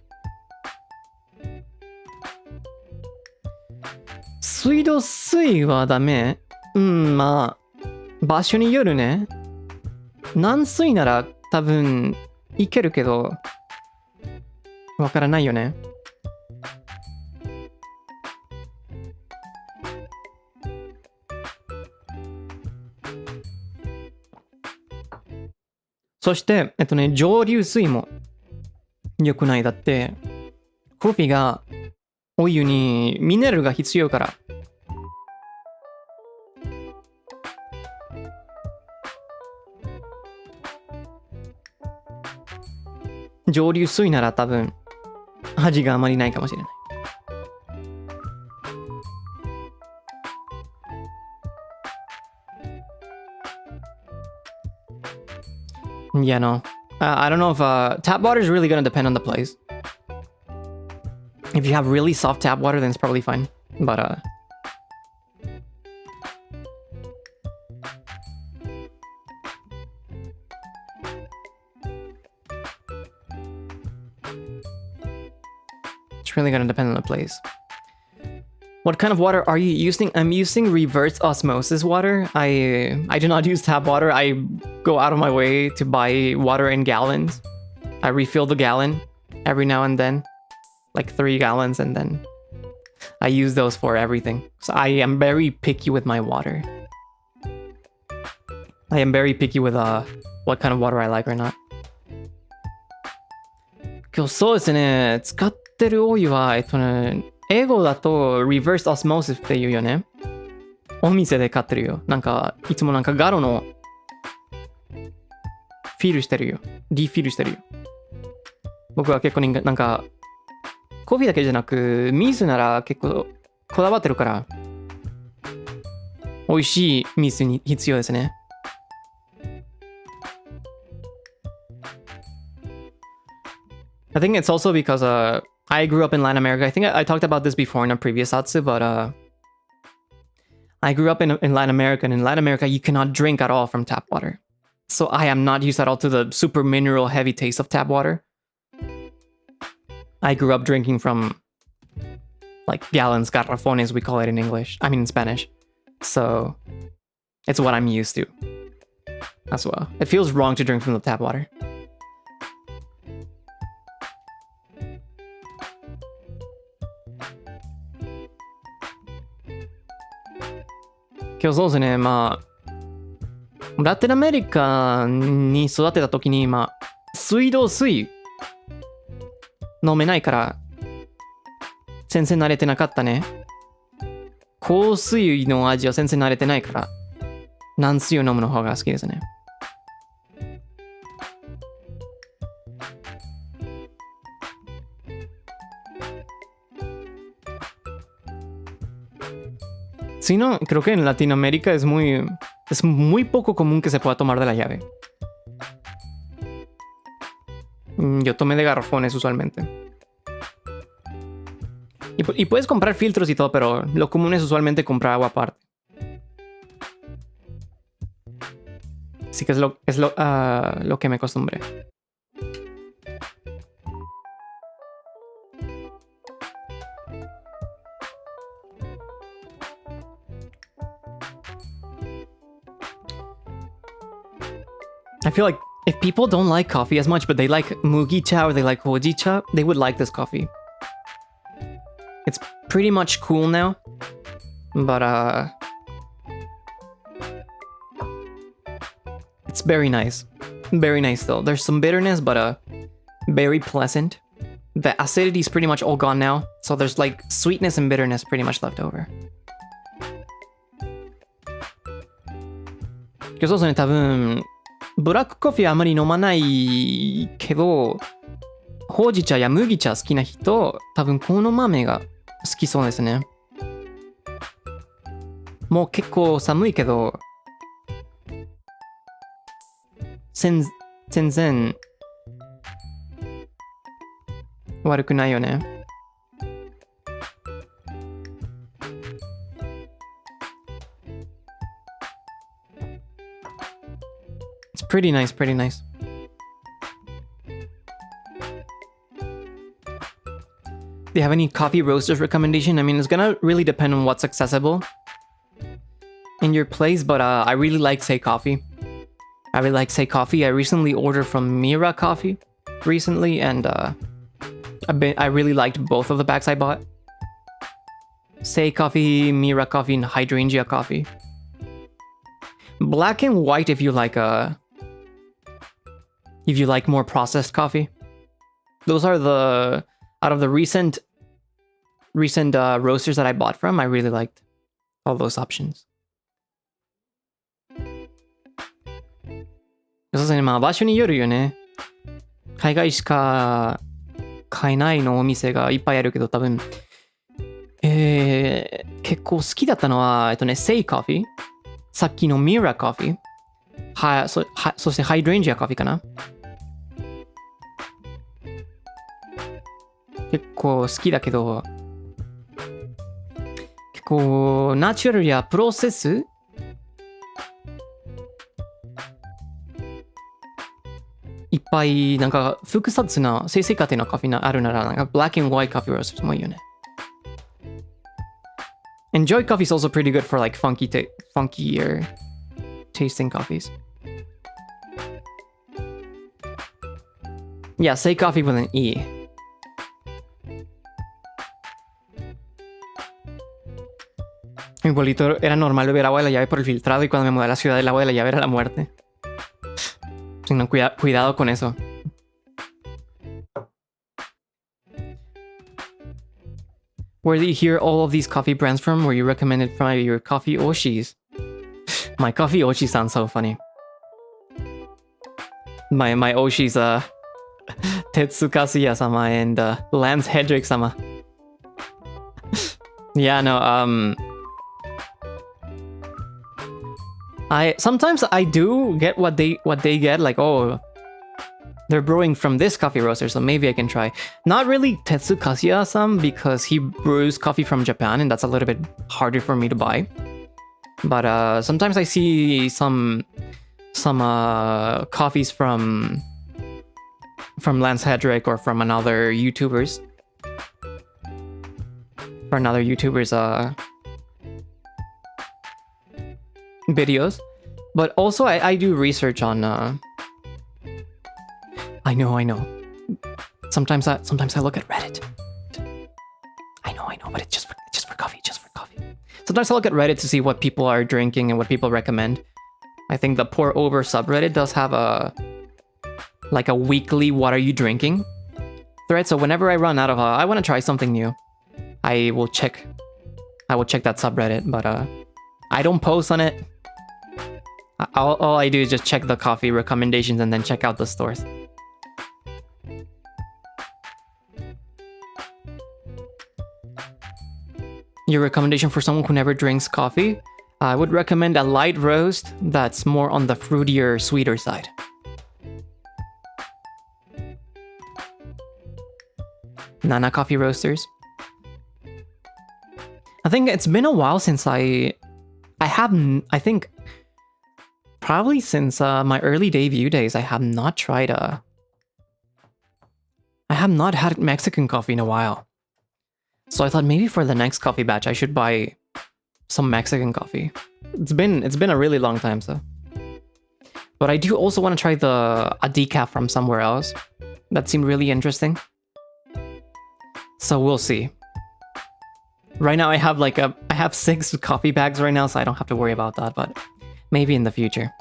水道水はダメ。まあ場所によるね。軟水なら多分いけるけど、わからないよね。そして、蒸留水も良くない。だって、コーヒーがお湯にミネラルが必要から。蒸留水なら多分味があまりないかもしれない。Yeah, no. I don't know if tap water is really gonna depend on the place. If you have really soft tap water, then it's probably fine. But it's really gonna depend on the place. What kind of water are you using? I'm using reverse osmosis water. I do not use tap water. I go out of my way to buy water in gallons. I refill the gallon every now and then, like 3 gallons, and then I use those for everything. So I am very picky with my water. I am very picky with what kind of water I like or not. 今日そうですね、使ってるお湯は英語だと reverse osmosis って言うよね。お店で買ってるよ。なんかいつもなんかガロのフィルしてるよ。リフィルしてるよ。僕は結構なんかコーヒーだけじゃなく水なら結構こだわってるから美味しい水に必要ですね。I think it's also because I grew up in Latin America. I think I talked about this before in a previous Zatsu, but I grew up in Latin America, and in Latin America, you cannot drink at all from tap water. So I am not used at all to the super mineral heavy taste of tap water. I grew up drinking from like gallons, garrafones, we call it in English. I mean in Spanish. So it's what I'm used to as well. It feels wrong to drink from the tap water. Because そうですね、まあラテンアメリカに育てた時に水道水飲めないから全然慣れてなかったね。香水の味は全然慣れてないから軟水を飲むの方が好きですね。Sí, no, creo que en Latinoamérica es muy poco común que se pueda tomar de la llave. Yo tomé de garrafones usualmente. Y puedes comprar filtros y todo, pero lo común es usualmente comprar agua aparte. Así que es lo que me acostumbré. I feel like if people don't like coffee as much, but they like mugicha or they like hojicha, they would like this coffee. It's pretty much cool now, but it's very nice. Very nice though. There's some bitterness, but very pleasant. The acidity is pretty much all gone now, so there's like sweetness and bitterness pretty much left over. そうですね、多分ブラックコーヒーあまり飲まないけど、ほうじ茶や麦茶好きな人、多分この豆が好きそうですね。もう結構寒いけど、全然悪くないよね。Pretty nice, pretty nice. Do you have any coffee roasters recommendation? I mean, it's gonna really depend on what's accessible in your place, but I really like Say Coffee. I really like Say Coffee. I recently ordered from Mira Coffee recently, and I really liked both of the bags I bought. Say Coffee, Mira Coffee, and Hydrangea Coffee. Black and white if you like more processed coffee. Those are the out of the recent roasters that I bought from. I really liked all those options. そうですね、まあ場所によるよね。海外しか買えないのお店がいっぱいあるけど、多分、結構好きだったのは、Say Coffee、さっきの Mira Coffee、そして Hydrangea Coffee かな。結構好きだけど、結構ナチュラルやプロセスいっぱいなんか複雑な生成過程のカフェがあるならなんか Black and White Coffee Roasters もいいよね。And Joy Coffee is also pretty good for like funkier tasting coffees. Yeah, Say Coffee with an E. Mi abuelito era normal beber agua de la llave por el filtrado y cuando me mudé a la ciudad el agua de la llave era la muerte. No, cuidado con eso. Where do you hear all of these coffee brands from? Were you recommended from your coffee Oshis? My coffee Oshi sounds so funny. My Oshis, Tetsukasuya-sama and Lance Hedrick-sama. Yeah, no, sometimes I do get what they get, like, oh, they're brewing from this coffee roaster, so maybe I can try. Not really Tetsukasuya-san because he brews coffee from Japan and that's a little bit harder for me to buy. But sometimes I see some coffees from Lance Hedrick or from another YouTubers. For another YouTubers videos. But also I do research on I know. Sometimes I look at Reddit. I know, but it's just for coffee, Sometimes I look at Reddit to see what people are drinking and what people recommend. I think the Pour Over subreddit does have a weekly what are you drinking thread, so whenever I run out of I want to try something new, I will check that subreddit, but I don't post on it. All I do is just check the coffee recommendations and then check out the stores. Your recommendation for someone who never drinks coffee? I would recommend a light roast that's more on the fruitier, sweeter side. Nana Coffee Roasters. I think it's been a while since I think probably since my early debut days, I have not had Mexican coffee in a while. So I thought maybe for the next coffee batch, I should buy some Mexican coffee. It's been a really long time, so. But I do also want to try a decaf from somewhere else. That seemed really interesting. So we'll see. Right now I have 6 coffee bags right now, so I don't have to worry about that, but maybe in the future.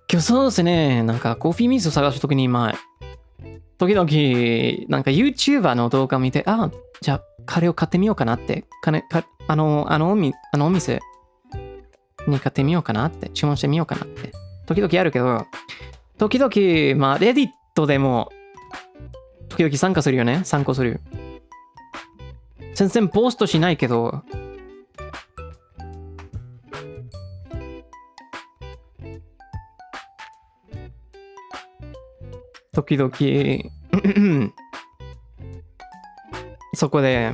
今日そうですね、なんかコーヒーミスを探すときに時々なんか YouTuber の動画を見て、じゃあカレーを買ってみようかなって、あのお店に買ってみようかなって、注文してみようかなって時々あるけど、時々レディットでも時々参加するよね。参考する。全然ポストしないけど、時々そこで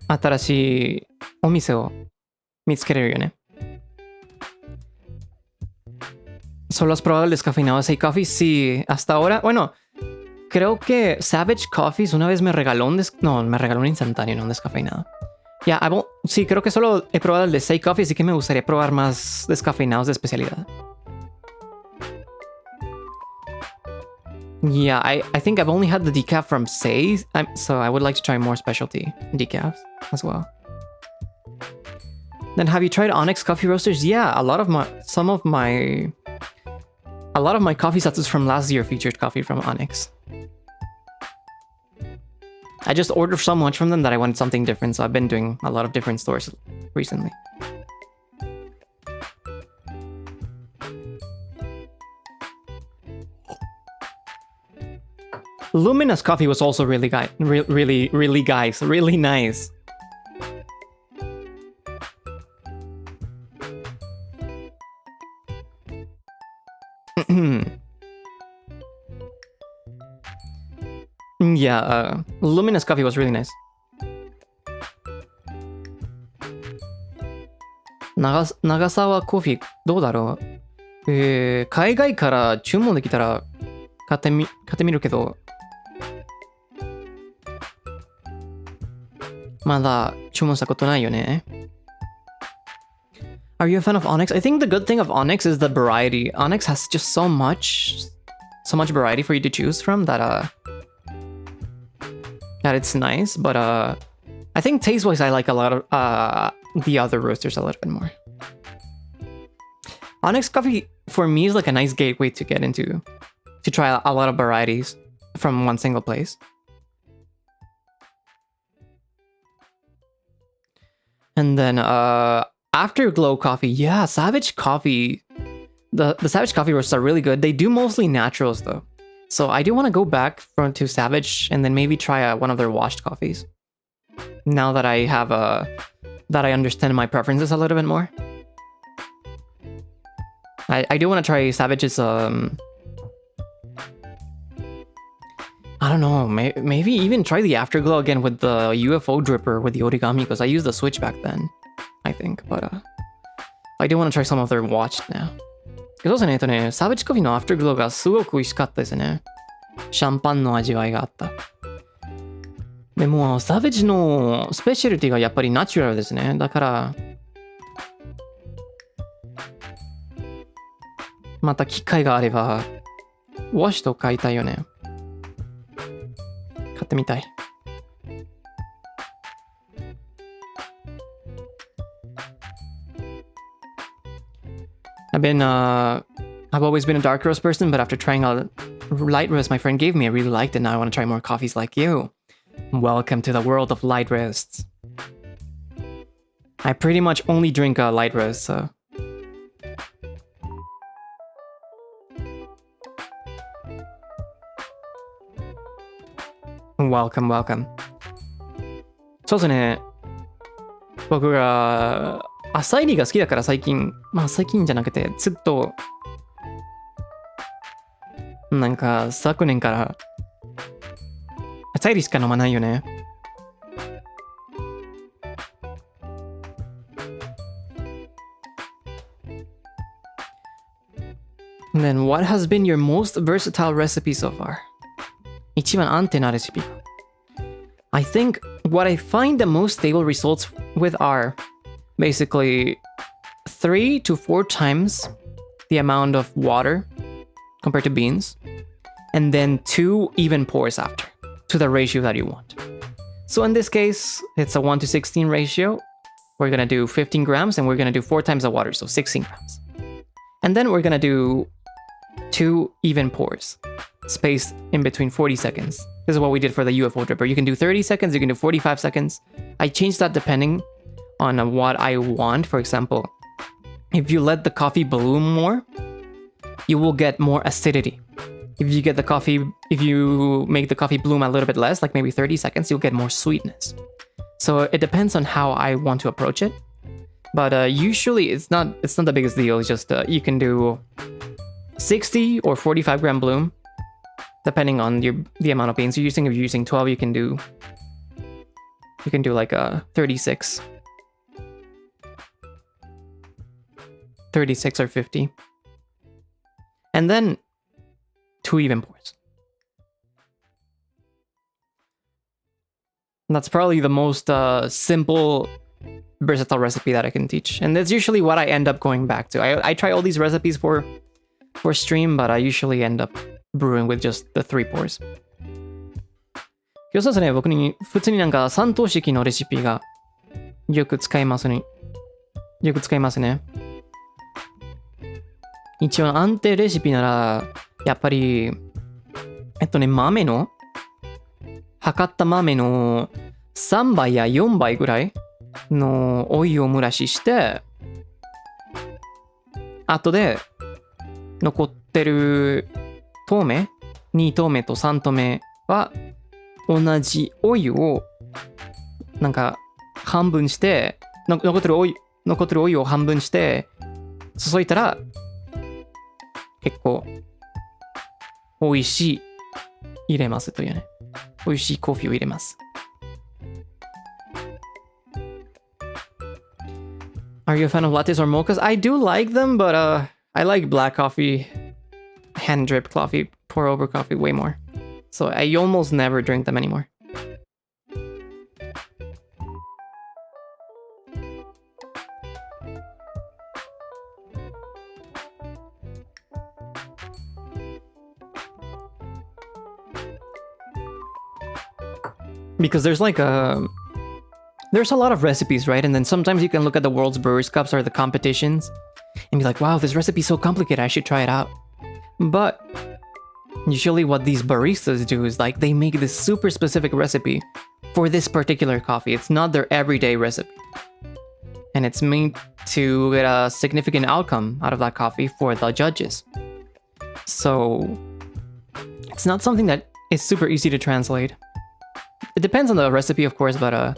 新しいお店を見つけれるよね。¿Solo has probado el descafeinado de Say Coffee? Sí, hasta ahora. Bueno, creo que Savage Coffees una vez me regaló no, me regaló un instantáneo, no un descafeinado. Ya, sí, creo que solo he probado el de Say Coffee, así que me gustaría probar más descafeinados de especialidad. Yeah, I think I've only had the decaf from Say, so I would like to try more specialty decafs as well. Then have you tried Onyx coffee roasters? Yeah, a lot of my coffee Zatsus from last year featured coffee from Onyx. I just ordered so much from them that I wanted something different, so I've been doing a lot of different stores recently. Luminous coffee was also really nice. Yeah, Luminous coffee was really nice. Nagasawa coffee どうだろう？海外から注文できたら買ってみるけど、まだ注文したことないよね。Are you a fan of Onyx? I think the good thing of Onyx is the variety. Onyx has just so much variety for you to choose from that it's nice, but I think taste-wise I like a lot of the other roasters a little bit more. Onyx coffee for me is like a nice gateway to get into, to try a lot of varieties from one single place. And then Afterglow coffee, yeah, Savage coffee. The Savage coffee roasts are really good. They do mostly naturals though. So I do want to go back to Savage and then maybe try one of their washed coffees. Now that I have that I understand my preferences a little bit more. I do want to try Savage's I don't know, maybe even try the Afterglow again with the UFO dripper with the origami, because I used the switch back then, I think. But I do want to try some of their washed now. そうですね、サーベチコフィのアフターグローがすごく美味しかったですね。シャンパンの味わいがあった。でも、サーベジのスペシャリティがやっぱりナチュラルですね。だから、また機会があれば、ウォッシュと買いたいよね。買ってみたい。I've always been a dark roast person, but after trying a light roast my friend gave me, I really liked it. Now I want to try more coffees like you. Welcome to the world of light roasts. I pretty much only drink a light roast, so. Welcome, welcome. そうですね。僕が浅いりが好きだから最近じゃなくてずっとなんか昨年から浅いりしか飲まないよね。And then what has been your most versatile recipe so far? 一番安定なレシピ。I think what I find the most stable results with are basically 3 to 4 times the amount of water compared to beans, and then 2 even pours after, to the ratio that you want. So in this case, it's a 1 to 16 ratio. We're gonna do 15 grams, and we're gonna do 4 times the water, so 16 grams. And then we're gonna do 2 even pours, spaced in between 40 seconds. This is what we did for the UFO dripper. You can do 30 seconds, you can do 45 seconds. I changed that depending on what I want. For example, if you let the coffee bloom more, you will get more acidity. If you make the coffee bloom a little bit less, like maybe 30 seconds, you'll get more sweetness. So it depends on how I want to approach it. But usually it's not the biggest deal. It's just you can do 60 or 45 gram bloom, depending on the amount of beans you're using. If you're using 12, you can do like a 36 or 50. And then 2 even pours. And that's probably the most simple, versatile recipe that I can teach. And that's usually what I end up going back to. I try all these recipes for stream, but I usually end up brewing with just the 3 pours. 今日そうですね、僕に普通になんか3等式のレシピがよく使いますね。一応安定レシピなら、やっぱり、豆の、測った豆の3倍や4倍ぐらいのお湯を蒸らしして、後で残ってる透明、2透明と3透明は同じお湯をなんか半分して、残ってるお湯を半分して注いだら結構美味しい入れますというね。美味しいコーヒーを入れます。Are you a fan of lattes or mochas? I do like them, but I like black coffee, hand drip coffee, pour over coffee way more. So I almost never drink them anymore. Because there's like there's a lot of recipes, right? And then sometimes you can look at the World's Brewers Cups or the competitions and be like, wow, this recipe's so complicated, I should try it out. But usually what these baristas do is like they make this super specific recipe for this particular coffee. It's not their everyday recipe. And it's made to get a significant outcome out of that coffee for the judges. So it's not something that is super easy to translate. It depends on the recipe, of course, but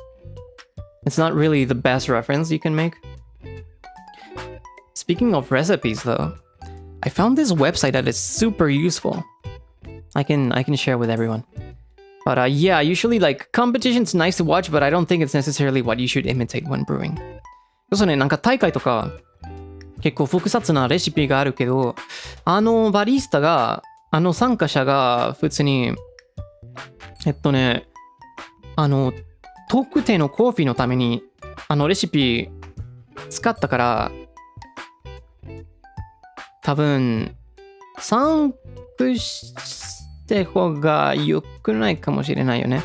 it's not really the best reference you can make. Speaking of recipes, though, I found this website that is super useful. I can share with everyone. But yeah, usually like competition's nice to watch, but I don't think it's necessarily what you should imitate when brewing. そうね、なんか大会とか結構複雑なレシピがあるけど、バリスタが、参加者が普通に特定のコーヒーのためにレシピ使ったから多分参加して方が良くないかもしれないよね。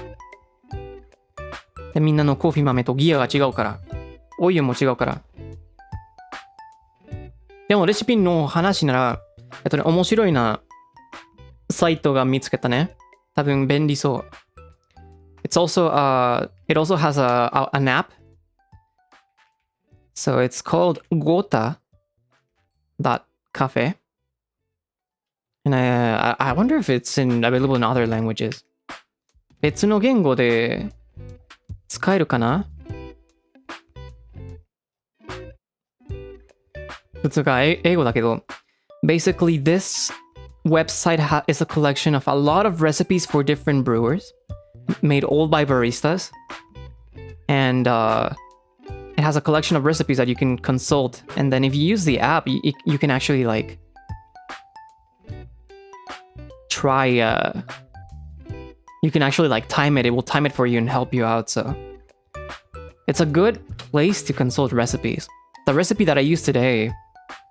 でみんなのコーヒー豆とギアが違うからお湯も違うからでもレシピの話なら面白いなサイトが見つけたね。多分便利そう。It also has an app. So it's called gota.cafe. And I wonder if it's available in other languages. 別の言語で使えるかな？普通が英語だけど Basically this website is a collection of a lot of recipes for different brewers. Made all by baristas, and it has a collection of recipes that you can consult. And then if you use the app, you can actually like try. You can actually like time it. It will time it for you and help you out. So it's a good place to consult recipes. The recipe that I used today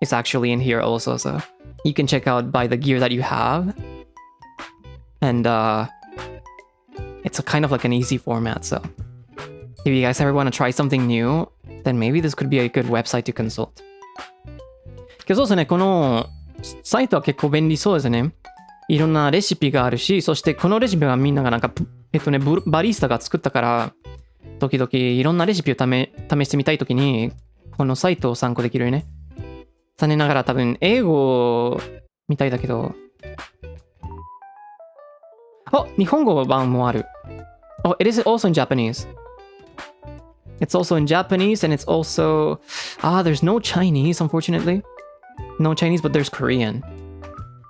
is actually in here also, so you can check out by the gear that you have. And it's a kind of like an easy format, so if you guys ever want to try something new, then maybe this could be a good website to consult. けどそうですね、このサイトは結構便利そうですね。いろんなレシピがあるし、そしてこのレシピはみんながなんかバリスタが作ったから、時々いろんなレシピを試してみたいときに、このサイトを参考できるよね。残念ながら多分英語みたいだけど、日本語版もある。It is also in Japanese. It's also in Japanese, and it's also there's no Chinese, unfortunately. No Chinese, but there's Korean.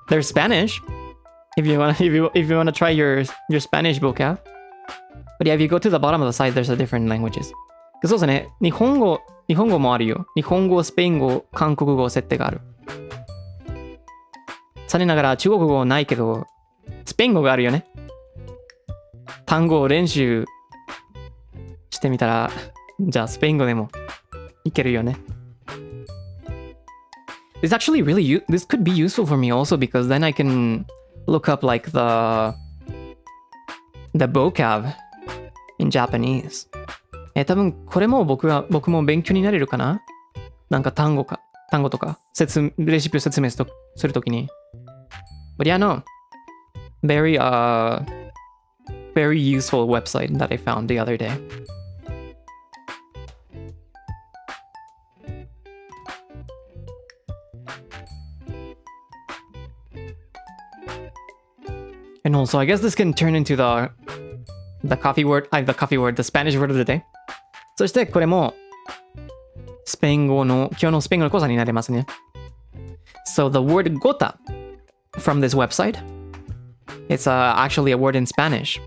There's Spanish. If you wanna try your Spanish vocab. But yeah, if you go to the bottom of the site, there's a different languages. そうですね。日本語もあるよ。日本語、スペイン語、韓国語設定がある。残念ながら中国語ないけど、スペイン語があるよね。単語を練習してみたら、じゃあスペイン語でもいけるよね。This actually really, this could be useful for me also because then I can look up like the vocab in Japanese. 多分これも僕も勉強になれるかな？なんか単語とかレシピを説明するときに。But yeah, no. Very useful website that I found the other day. And also, I guess this can turn into the Spanish word of the day. そしてこれも今日のスペイン語の講座になりますね。So the word gota from this website, it's actually a word in Spanish.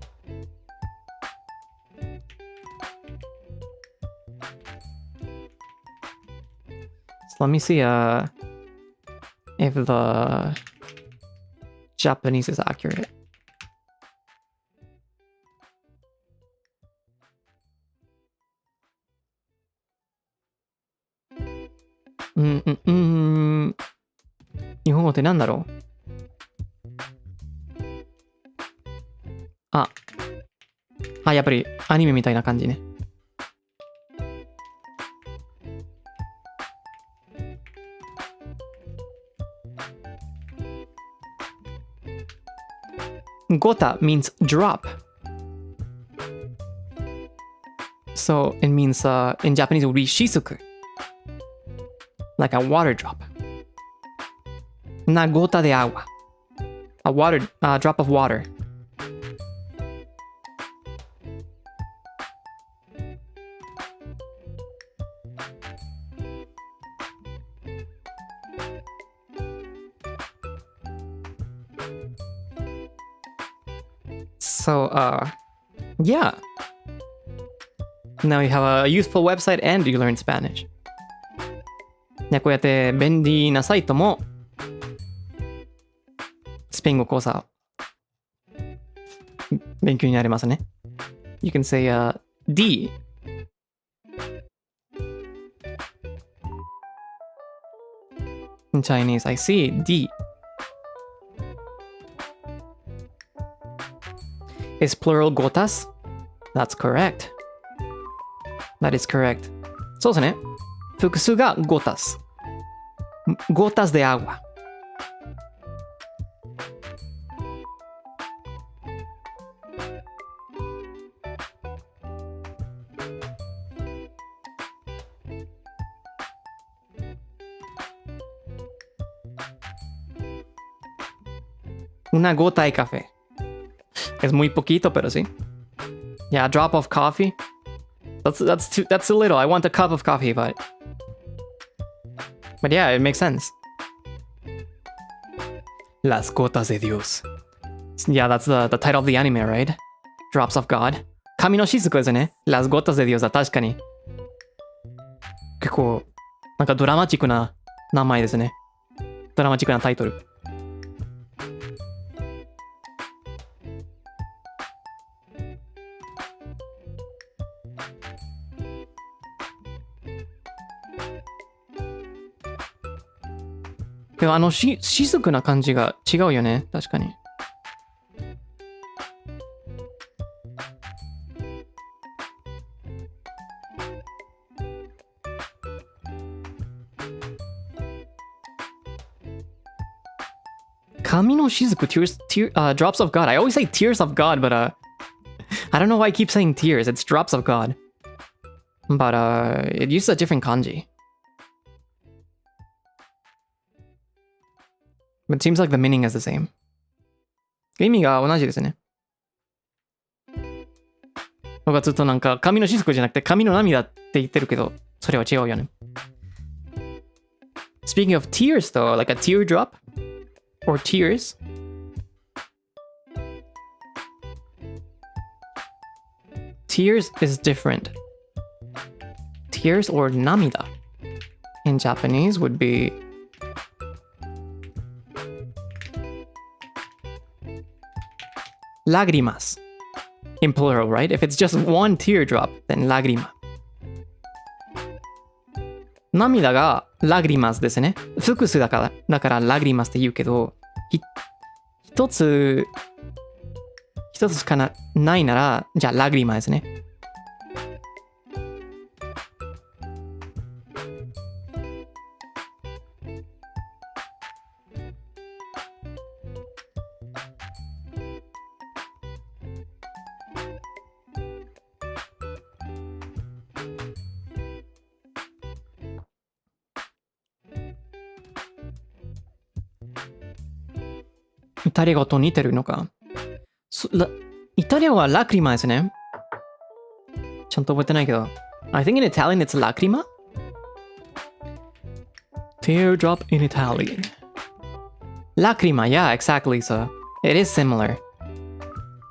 So let me see if the Japanese is accurate. Mm-mm-mm. 日本語ってなんだろう？やっぱりアニメみたいな感じね。Gota means drop. So it means in Japanese it would be shizuku. Like a water drop. Una gota de agua. A drop of water. So, yeah. Now you have a useful website and you learn Spanish. こうやって便利なサイトもスペイン語講座勉強になりますね。You can say D. In Chinese, I see D. Is plural gotas? That's correct. That is correct. そうですね。複数が gotas. Gotas de agua. Una gota de café. Es muy poquito, pero sí. Yeah, a drop of coffee. That's too little. I want a cup of coffee, but yeah, it makes sense. Las gotas de Dios. Yeah, that's the title of the anime, right? Drops of God. 神の雫ですね。Las gotas de Dios は確かに。結構、なんかドラマチックな名前ですね。ドラマチックなタイトル。でも雫な感じが違うよね。確かに。神の雫 drops of God. I always say tears of God, but I don't know why I keep saying tears. It's drops of God. But it uses a different kanji. But it seems like the meaning is the same. 意味が同じですね。僕はずっとなんか神の雫じゃなくて神の涙って言ってるけど、それは違うよね。Speaking of tears though, like a teardrop or tears. Tears is different. Tears or namida in Japanese would be lágrimas. In plural, right? If it's just one teardrop, then lágrima. 涙が lágrimas ですね。複数だから lágrimas って言うけど、一つしかないなら、じゃあ lágrima ですね。イタリア語と似てるのか。イタリア語はラクリマですね。ちゃんと覚えてないけど。I think in Italian it's lacrima? Teardrop in Italian. Lacrima, yeah, exactly, so. It is similar.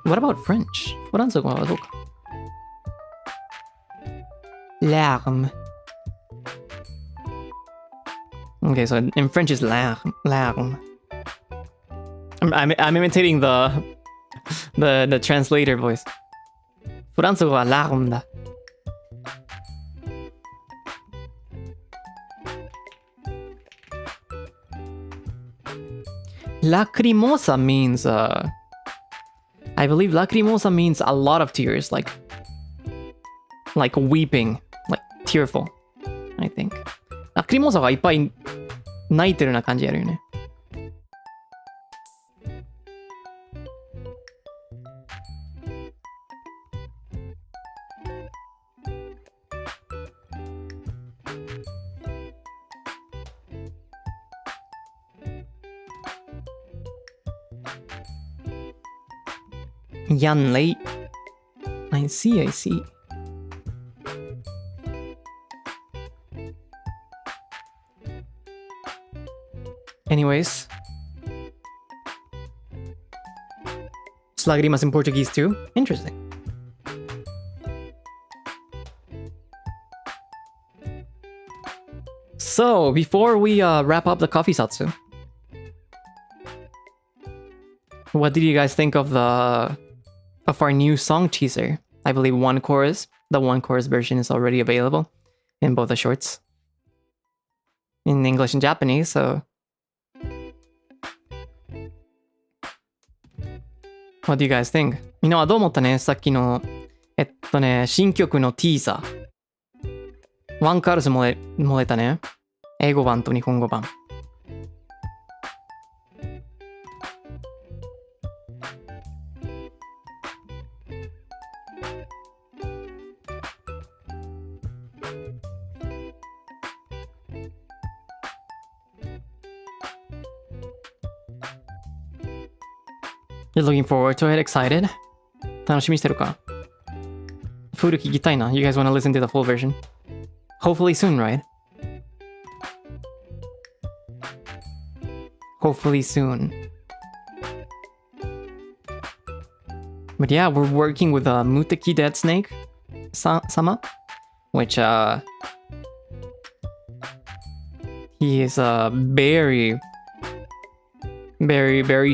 What about French? フランス語はどうか。Larme. Okay, so in French it's larme. I'm imitating the translator voice. フランス語は larme だ。Lacrimosa means I believe lacrimosa means a lot of tears, like weeping, like tearful, I think. Lacrimosa がいっぱい泣いてるな感じやるよね。Yan late. I see. Anyways. Lágrimas in Portuguese too? Interesting. So, before we wrap up the coffee Zatsu, what did you guys think of our new song teaser? I believe one chorus. The one chorus version is already available in both the shorts. In English and Japanese, so... What do you guys think? みんなはどう思ったねさっきの、新曲のティーザー。ワンカールス漏れたね。英語版と日本語版。You're looking forward to it? Excited? 楽しみにしてるか？フル聞きたいな。You guys want to listen to the full version? Hopefully soon, right? Hopefully soon. But yeah, we're working with Muteki Dead Snake sama, which he is a very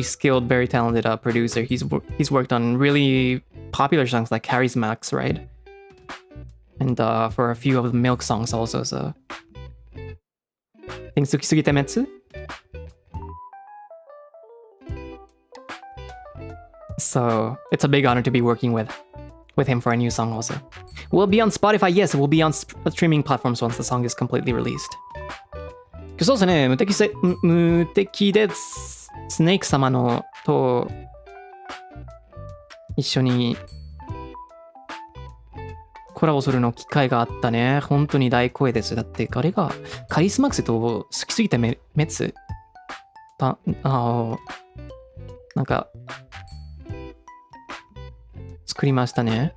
skilled, very talented producer. He's worked on really popular songs like Carrie's Max, right? And for a few of the Milk songs also, so... I think Tsukisugite Metsu? So, it's a big honor to be working with him for a new song also. We'll be on Spotify, yes, we'll be on streaming platforms once the song is completely released. そうですね、無敵でスネーク様のと一緒にコラボするの機会があったね。本当に大光栄です。だって彼がカリスマックスと好きすぎて滅なんか作りましたね。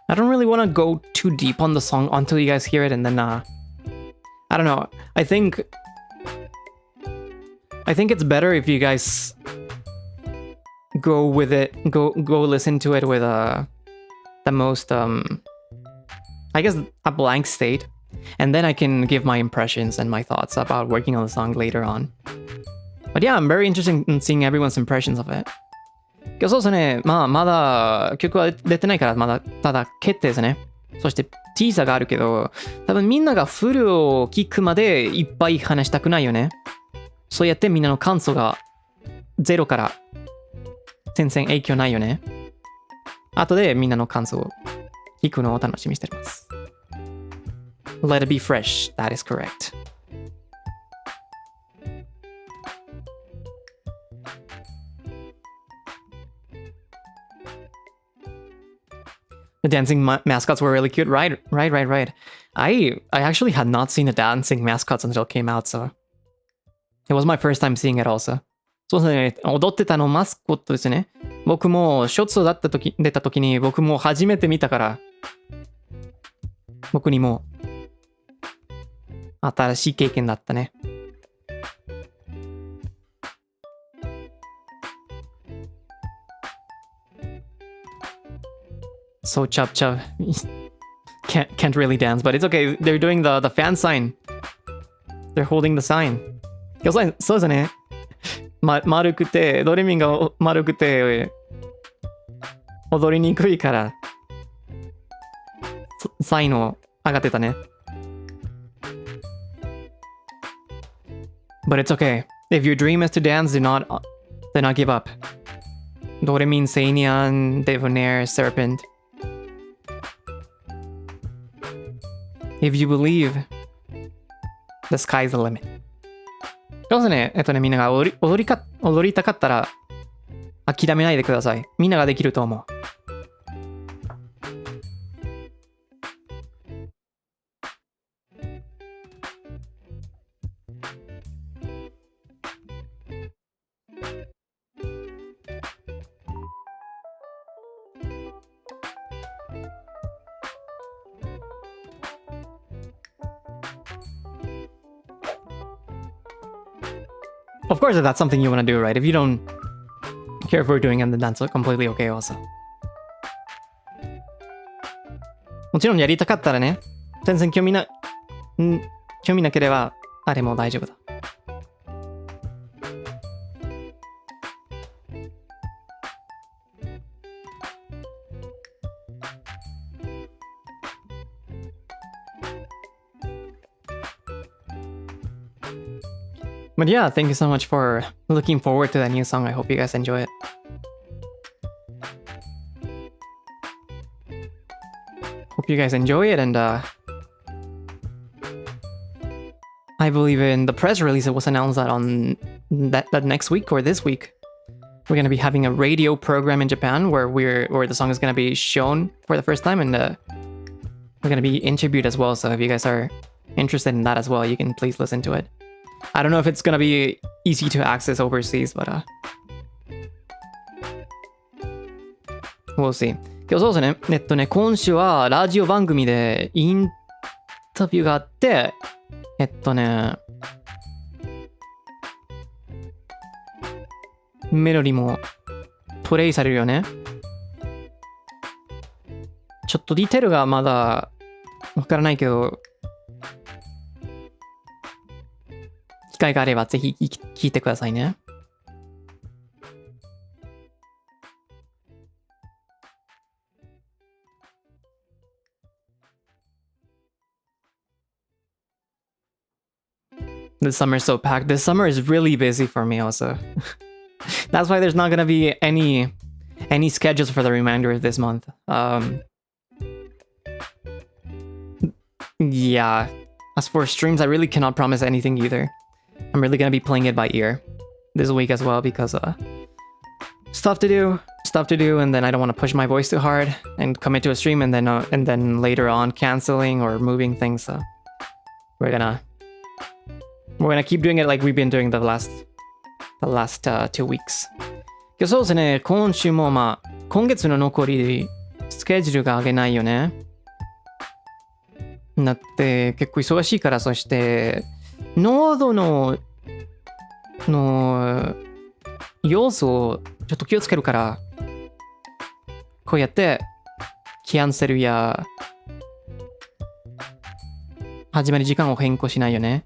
I don't really want to go too deep on the song until you guys hear it, and then I don't know. I think it's better if you guys go with it, go listen to it with the most I guess a blank state. And then I can give my impressions and my thoughts about working on the song later on. But yeah, I'm very interested in seeing everyone's impressions of it. 今日そうですね。まだ曲は出てないから、ただ決定ですね。そしてティーザーがあるけど、多分みんながフルを聞くまでいっぱい話したくないよね。そうやってみんなの感想がゼロから全然影響ないよね。後でみんなの感想を聞くのを楽しみにしています。Let it be fresh. That is correct. The dancing mascots were really cute. Right. I actually had not seen the dancing mascots until it came out, so it was my first time seeing it also. そうですね。踊ってたのマスコットですね。僕もショッツ出た時に僕も初めて見たから、僕にも新しい経験だったね。So Chub can't really dance, but it's okay. They're doing the fan sign. They're holding the sign. そうですね。丸くて、ドレミンが丸くて踊りにくいからサインを上がってたね。But it's okay. If your dream is to dance, do not give up. Doremin, Seinian, Debonair, Serpent. If you believe, the sky's the limit. そうですね。みんなが踊りたかったら諦めないでください。みんなができると思う。Of course, if that's something you want to do, right? If you don't care if we're doing it, then that's completely okay also. もちろんやりたかったらね、全然興味なければ、あれも大丈夫だ。But yeah, thank you so much for looking forward to that new song. I hope you guys enjoy it. Hope you guys enjoy it, and I believe in the press release it was announced that on that next week or this week we're gonna be having a radio program in Japan where the song is gonna be shown for the first time, and we're gonna be interviewed as well. So if you guys are interested in that as well, you can please listen to it. I don't know if it's gonna be easy to access overseas, but we'll see. 今日そうですね。今週はラジオ番組でインタビューがあって、メロディもプレイされるよね。ちょっとディテールがまだわからないけど、機会があればぜひ聞いてくださいね。This summer is so packed. This summer is really busy for me also. That's why there's not gonna be any schedules for the remainder of this month. Yeah. As for streams, I really cannot promise anything either. I'm really gonna be playing it by ear this week as well because stuff to do, and then I don't want to push my voice too hard and commit to a stream and then later on canceling or moving things. So we're gonna keep doing it like we've been doing the last 2 weeks. そうですね。今週も今月の残りスケジュールが上げないよね。だって結構忙しいから、そして喉の要素をちょっと気をつけるから、こうやってキャンセルや始まり時間を変更しないよね。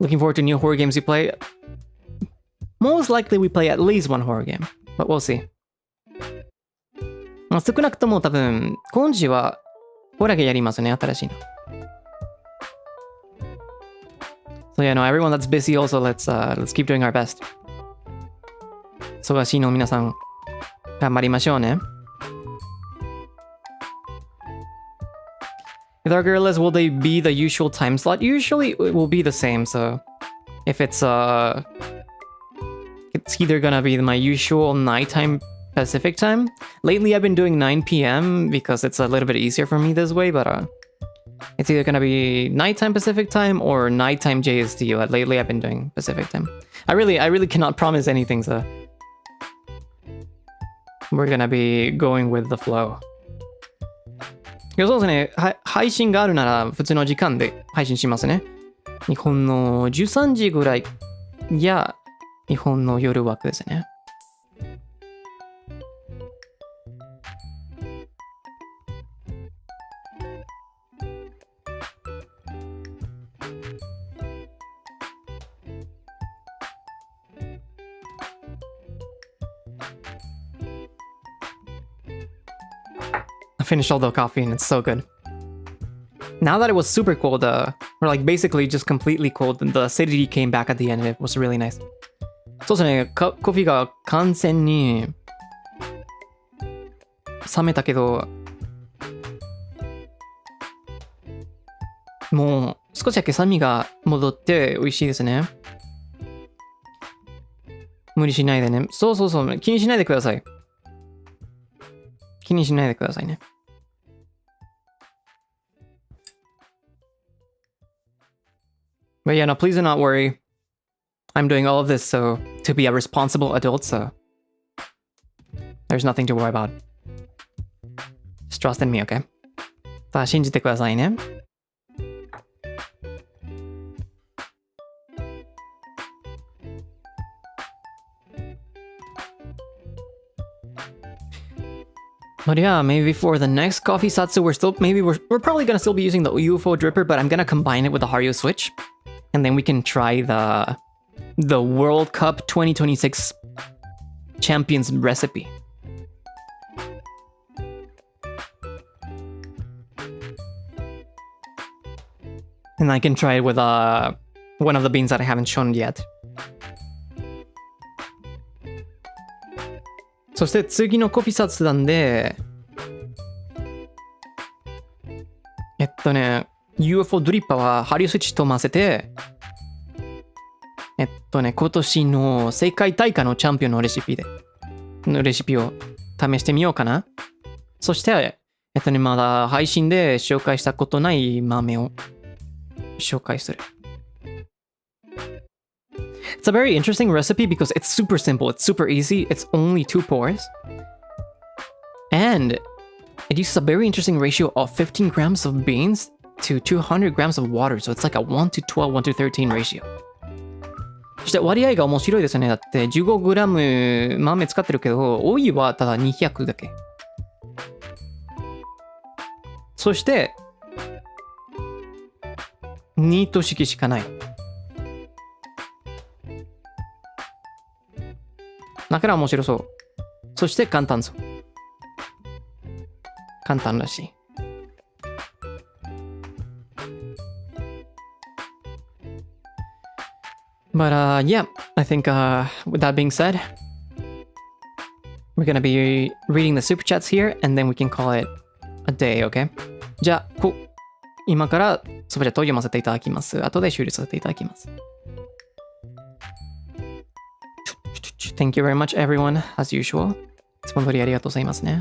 Looking forward to new horror games you play? Most likely we play at least one horror game, but we'll see. 少なくとも多分、今時はホラーゲーやりますね、新しいの。So yeah, no, everyone that's busy also, let's keep doing our best. 忙しいの皆さん、頑張りましょうね。With our gorillas, will they be the usual time slot? Usually it will be the same, so if it's either gonna be my usual nighttime Pacific time. Lately I've been doing 9 p.m. because it's a little bit easier for me this way, but it's either gonna be nighttime Pacific time or nighttime JST, but lately I've been doing Pacific time. I really cannot promise anything, so we're gonna be going with the flow. そうですね、配信があるなら普通の時間で配信しますね。日本の13時ぐらいや日本の夜枠ですね。I finished all the coffee and it's so good. Now that it was super cold, or like basically just completely cold, the acidity came back at the end and it was really nice. そうですね、コーヒーが完全に冷めたけど、もう少しだけ酸味が戻って美味しいですね。無理しないでね。そう、気にしないでください。気にしないでくださいね。But yeah, no, please do not worry. I'm doing all of this to be a responsible adult, so there's nothing to worry about. Just trust in me, okay? さあ、信じてくださいね。But yeah, maybe for the next coffee Zatsu, we're probably gonna still be using the UFO dripper, but I'm gonna combine it with the Hario switch, and then we can try the World Cup 2026 champions recipe. And I can try it with one of the beans that I haven't shown yet. そして次のコフィサツなんで、UFO ドリッパーはハリウスイッチと混ぜて、今年の世界大会のチャンピオンのレシピを試してみようかな。そして、まだ配信で紹介したことない豆を紹介する。It's a very interesting recipe because it's super simple, it's super easy, it's only 2 pours. And it uses a very interesting ratio of 15 grams of beans to 200 grams of water, so it's like a 1 to 12, 1 to 13 ratio. そして割合が面白いですね。だって 15g 豆使ってるけど、オイルはただ200だけ。そして、2と式しかない。だから面白そう。そして簡単そう。簡単らしい。But yeah, I think with that being said, we're gonna be reading the super chats here and then we can call it a day, okay? じゃあ、今からスーパーチャットを読ませていただきます。後で終了させていただきます。Thank you very much, everyone, as usual. いつも通りありがとうございますね。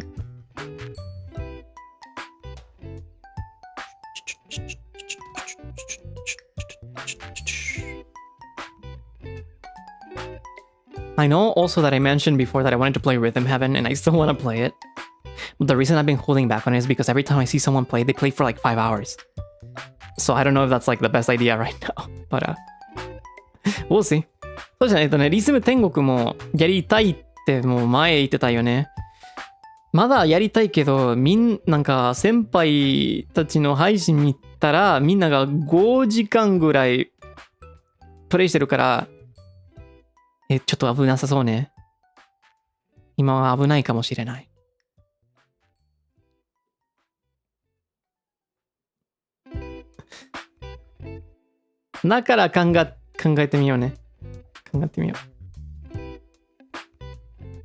I know also that I mentioned before that I wanted to play Rhythm Heaven and I still want to play it. But the reason I've been holding back on it is because every time I see someone play, they play for like 5 hours. So I don't know if that's like the best idea right now. But we'll see. そうじゃないとね、リズム天国もやりたいってもう前言ってたよね。まだやりたいけど、なんか先輩たちの配信見たら、みんなが5時間ぐらいプレイしてるから、ちょっと危なさそうね。今は危ないかもしれない。だから考えてみようね。考えてみよう。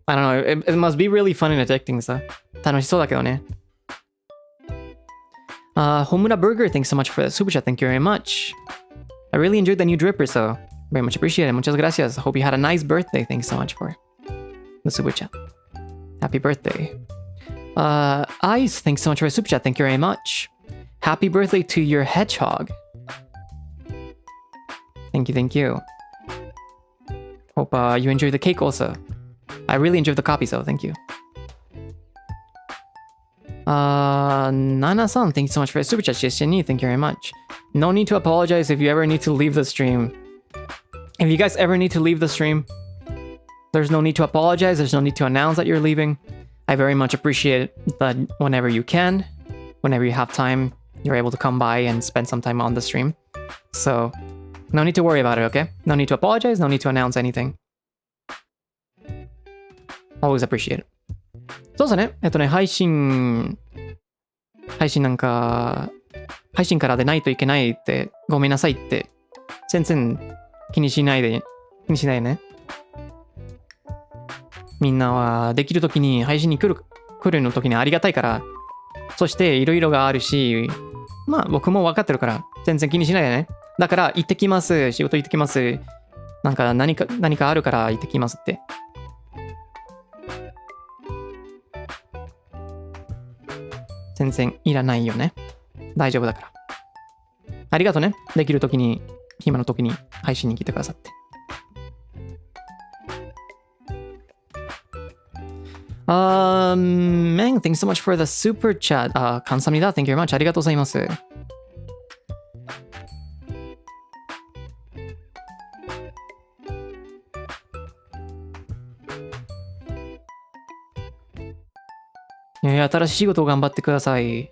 I don't know. It must be really fun and addicting さ。楽しそうだけどね。Homura Burger, thanks so much for the super chat. Thank you very much. I really enjoyed the new dripper, so very much appreciate it. Muchas gracias. Hope you had a nice birthday. Thanks so much for the super chat. Happy birthday. Ice, thanks so much for the super chat. Thank you very much. Happy birthday to your hedgehog. Thank you, thank you. Hope you enjoyed the cake also. I really enjoyed the copy, so thank you. Nana-san, thank you so much for the super chat. Shishini, thank you very much. No need to apologize if you ever need to leave the stream. If you guys ever need to leave the stream, there's no need to apologize. There's no need to announce that you're leaving. I very much appreciate that whenever you can, whenever you have time, you're able to come by and spend some time on the stream. So, no need to worry about it, okay? No need to apologize, no need to announce anything. Always appreciate it. そうですね。配信なんか、配信からでないといけないって、ごめんなさいって、全然気にしないでね。みんなはできるときに配信に来るのときにありがたいから、そしていろいろがあるし、まあ僕も分かってるから、全然気にしないでね。だから行ってきます、仕事行ってきます。なんか何かあるから行ってきますって。全然いらないよね。大丈夫だから。ありがとね。できるときに、暇のときに配信に来てくださって。Meng, thanks so much for the super chat. 감사합니다. Thank you very much. ありがとうございます。新しい仕事を頑張ってください。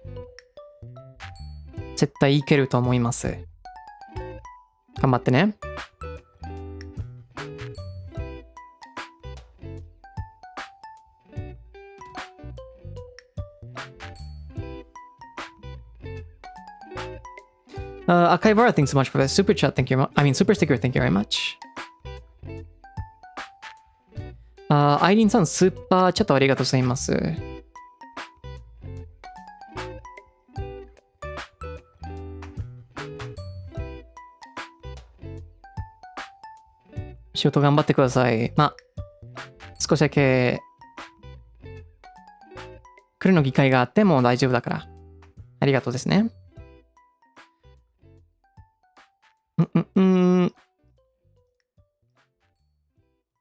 絶対いけると思います。頑張ってね。Akaibara, thanks so much for the super chat. Thank you. I mean, super sticker. Thank you very much. アイリンさん、スーパーチャットありがとうございます。仕事頑張ってください。まあ、少しだけ来るの機会があっても大丈夫だから。ありがとうですね。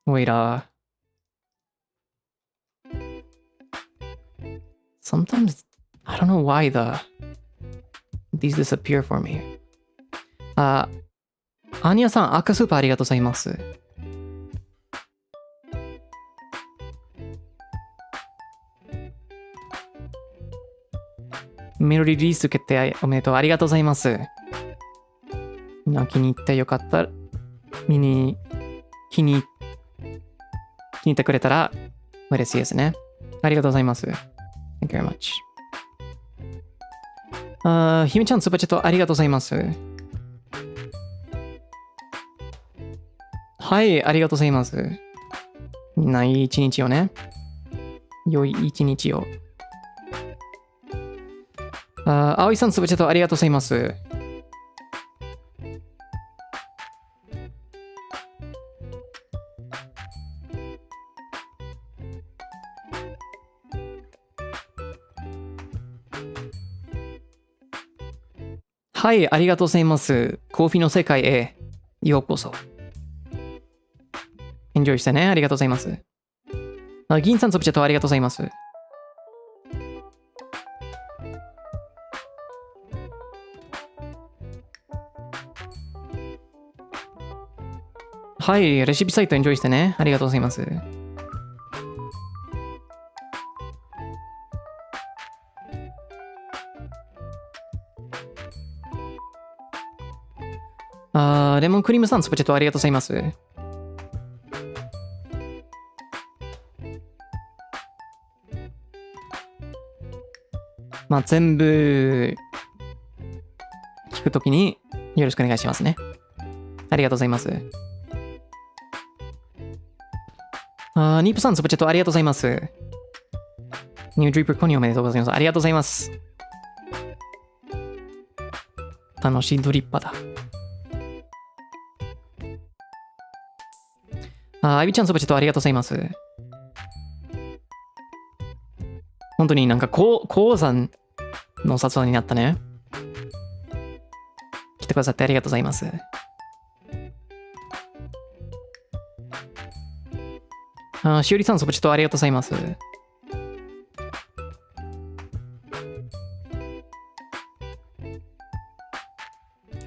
Wait, sometimes I don't know why these disappear for me. アニヤさん、赤スーパーありがとうございます。メロリリース決定おめでとう。ありがとうございます。みんな気に入ってよかったら、気に入ってくれたら嬉しいですね。ありがとうございます。Thank you very much. ひめちゃん、スーパーチャットありがとうございます。はい、ありがとうございます。みんないい一日をね。良い一日を。葵さん、スーパーチャットありがとうございます。はい、ありがとうございます。コーヒーの世界へようこそ。エンジョイしてね。ありがとうございます。銀さん、スーパーチャットありがとうございます。はい、レシピサイトエンジョイしてね。ありがとうございます。レモンクリームさん、スーパーチャットありがとうございます。まあ、全部聞くときによろしくお願いしますね。ありがとうございます。ニープさん、スーパーチャットありがとうございます。ニュードリップ購入おめでとうございます。ありがとうございます。楽しいドリッパだ。アイビちゃん、スーパーチャットありがとうございます。本当になんか鉱山の札になったね。来てくださってありがとうございます。しおりさん、スーパーチャットありがとうございます。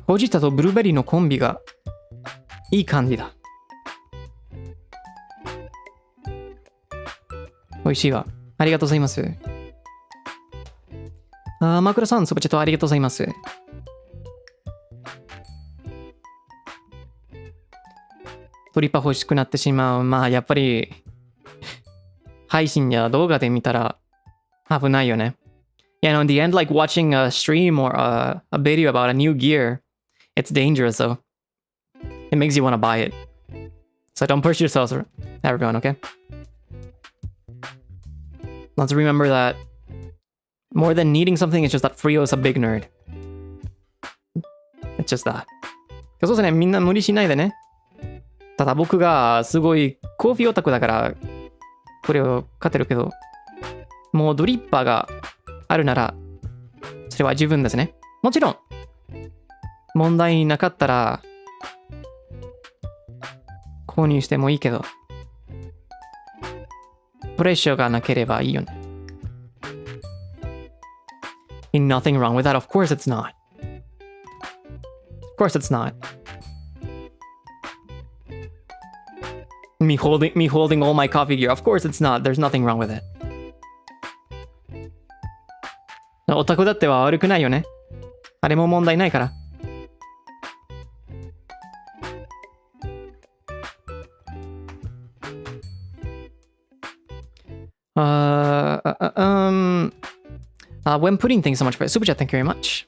ほうじ茶とブルーベリーのコンビがいい感じだ。美味しいわ。ありがとうございます。マクラさん、スーパーチャットありがとうございます。ドリッパ欲しくなってしまう。まあ、やっぱり、配信や動画で見たら危ないよね。Yeah, in the end, like watching a stream or a video about a new gear, it's dangerous though. It makes you want to buy it. So don't push yourselves, everyone, okay? Let's remember that more than needing something, it's just that Frio is a big nerd. It's just that. そうですね、みんな無理しないでね。ただ僕がすごいコーヒーオタクだからこれを買ってるけど、もうドリッパーがあるならそれは十分ですね。もちろん問題なかったら購入してもいいけど、プレッシャーがなければいいよね。Ain't nothing wrong with that. Of course it's not. Of course it's not. Me holding all my coffee gear. Of course it's not. There's nothing wrong with it. オタクだっては悪くないよね。あれも問題ないから。When putting things so much for super chat, thank you very much.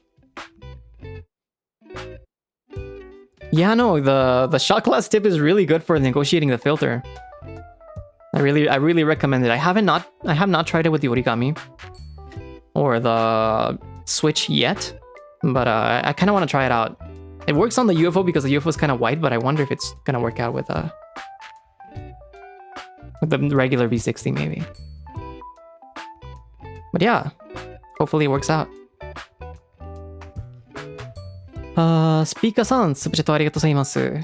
Yeah, no, the shot glass tip is really good for negotiating the filter. I really recommend it. I have not tried it with the origami or the switch yet, but I kind of want to try it out. It works on the UFO because the UFO is kind of white, but I wonder if it's gonna work out with the regular V60 maybe. But yeah, hopefully it works out. スピーカーさん、スーパーチャットありがとうございます。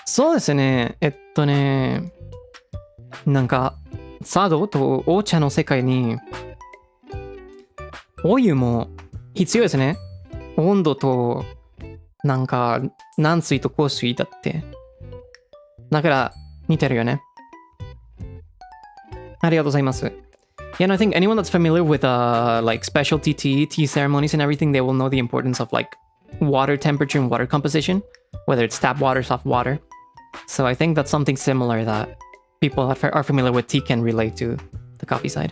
そうですね。なんか、茶道とお茶の世界に、お湯も必要ですね。温度と、なんか、軟水と硬水だって。だから、似てるよね。ありがとうございます。Yeah, and I think anyone that's familiar with like specialty tea ceremonies and everything, they will know the importance of like water temperature and water composition, whether it's tap water, soft water. So I think that's something similar that people that are familiar with tea can relate to the coffee side.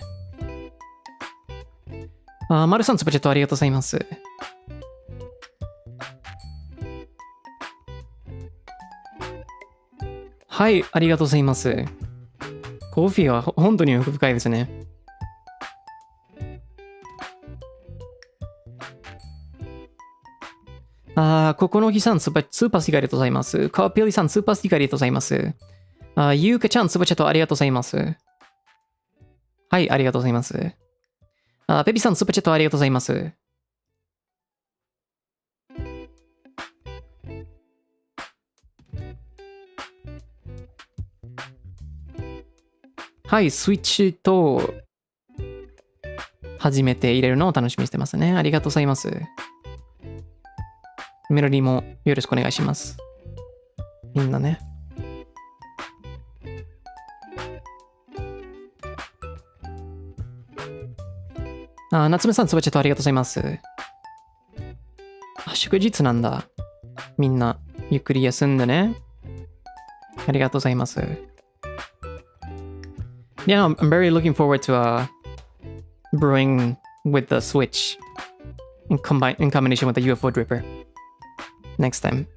マルさん、スーパーチャットありがとうございます。はい、ありがとうございます。コーヒーは本当に奥深いですね。ここの日さん、スーパースティックありがとうございます。カワピリさん、スーパースティックありがとうございます。ゆうかちゃん、スーパーチャットありがとうございます。はい、ありがとうございます。ペピさん、スーパーチャットありがとうございます。はい、スイッチと初めて入れるのを楽しみにしてますね。ありがとうございます。メロディーもよろしくお願いします。みんなね。夏目さん、つばちゃとありがとうございます。祝日なんだ。みんな、ゆっくり休んでね。ありがとうございます。Yeah, I'm very looking forward to brewing with the Switch in combination with the UFO dripper next time.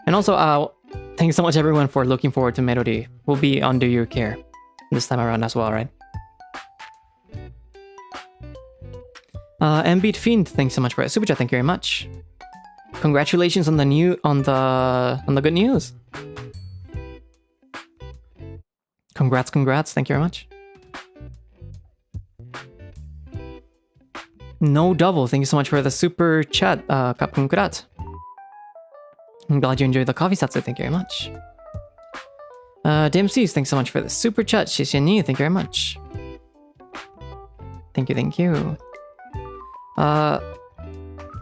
And also, thank you so much everyone for looking forward to Melody. We'll be under your care this time around as well, right? Beat Fiend, thanks so much for it. Super chat, thank you very much. Congratulations on the good news. Congrats, thank you very much. No double, thank you so much for the super chat, congrats. I'm glad you enjoyed the coffee, Zatsu, thank you very much. DMCs, thanks so much for the super chat, Shishini, thank you very much. Thank you.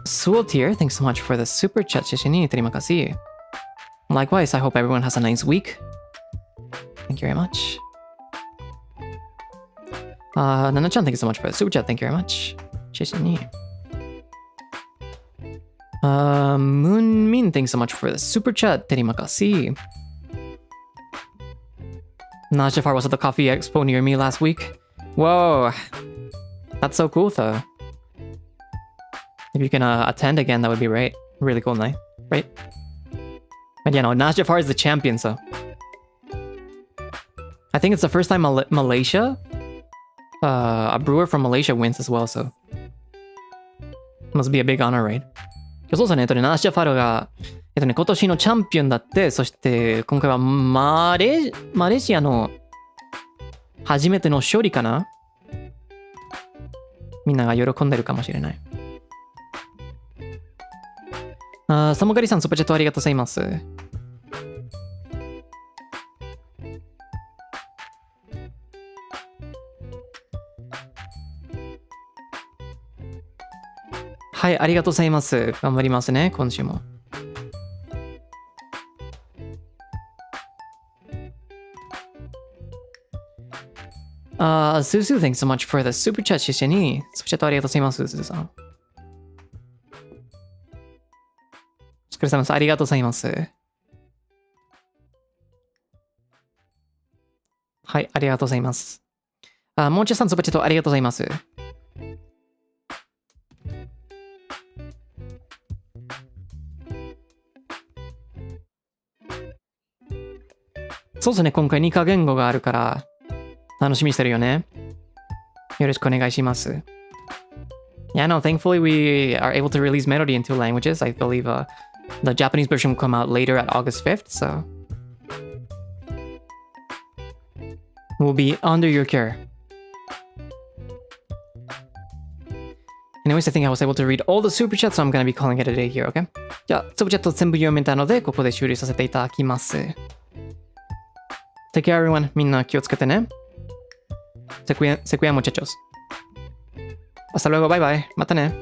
Suotier, thanks so much for the super chat, Shishini, terima kasih. Likewise, I hope everyone has a nice week. Thank you very much. Nana-chan, thank you so much for the super chat, thank you very much. Shishini. Moonmin, thanks so much for the super chat, terima kasih. Najafar was at the coffee expo near me last week. Whoa, that's so cool though. If you can attend again, that would be great. Really cool night, right? And yeah, no, Najafar is the champion, so. I think it's the first time Malaysia, a brewer from Malaysia wins as well, so. Must be a big honor, right? そうですね、ナーシャファルが、今年のチャンピオンだって、そして今回はマレーシアの初めての勝利かな？みんなが喜んでるかもしれない。サモガリさん、スーパーチャットありがとうございます。はい、ありがとうございます。頑張りますね、今週も。Suzu, thanks so much for the super chat, シシに。スーパーチャットありがとうございます、Suzuさん。お疲れ様です。ありがとうございます。はい、ありがとうございます。もうちょさん、スーパーチャットありがとうございます。そうですね、今回2カ言語があるから楽しみにしてるよね。よろしくお願いします。Yeah, no, thankfully we are able to release Melody in 2 languages. I believe the Japanese version will come out later at August 5th, so we'll be under your care. Anyways, I think I was able to read all the super chats, so I'm gonna be calling it a day here, okay? じゃあ、super chat 全部読めたので、ここで終了させていただきます。Take care, everyone. みんな気をつけてね。Se cuidan muchachos. Hasta luego, bye bye. またね。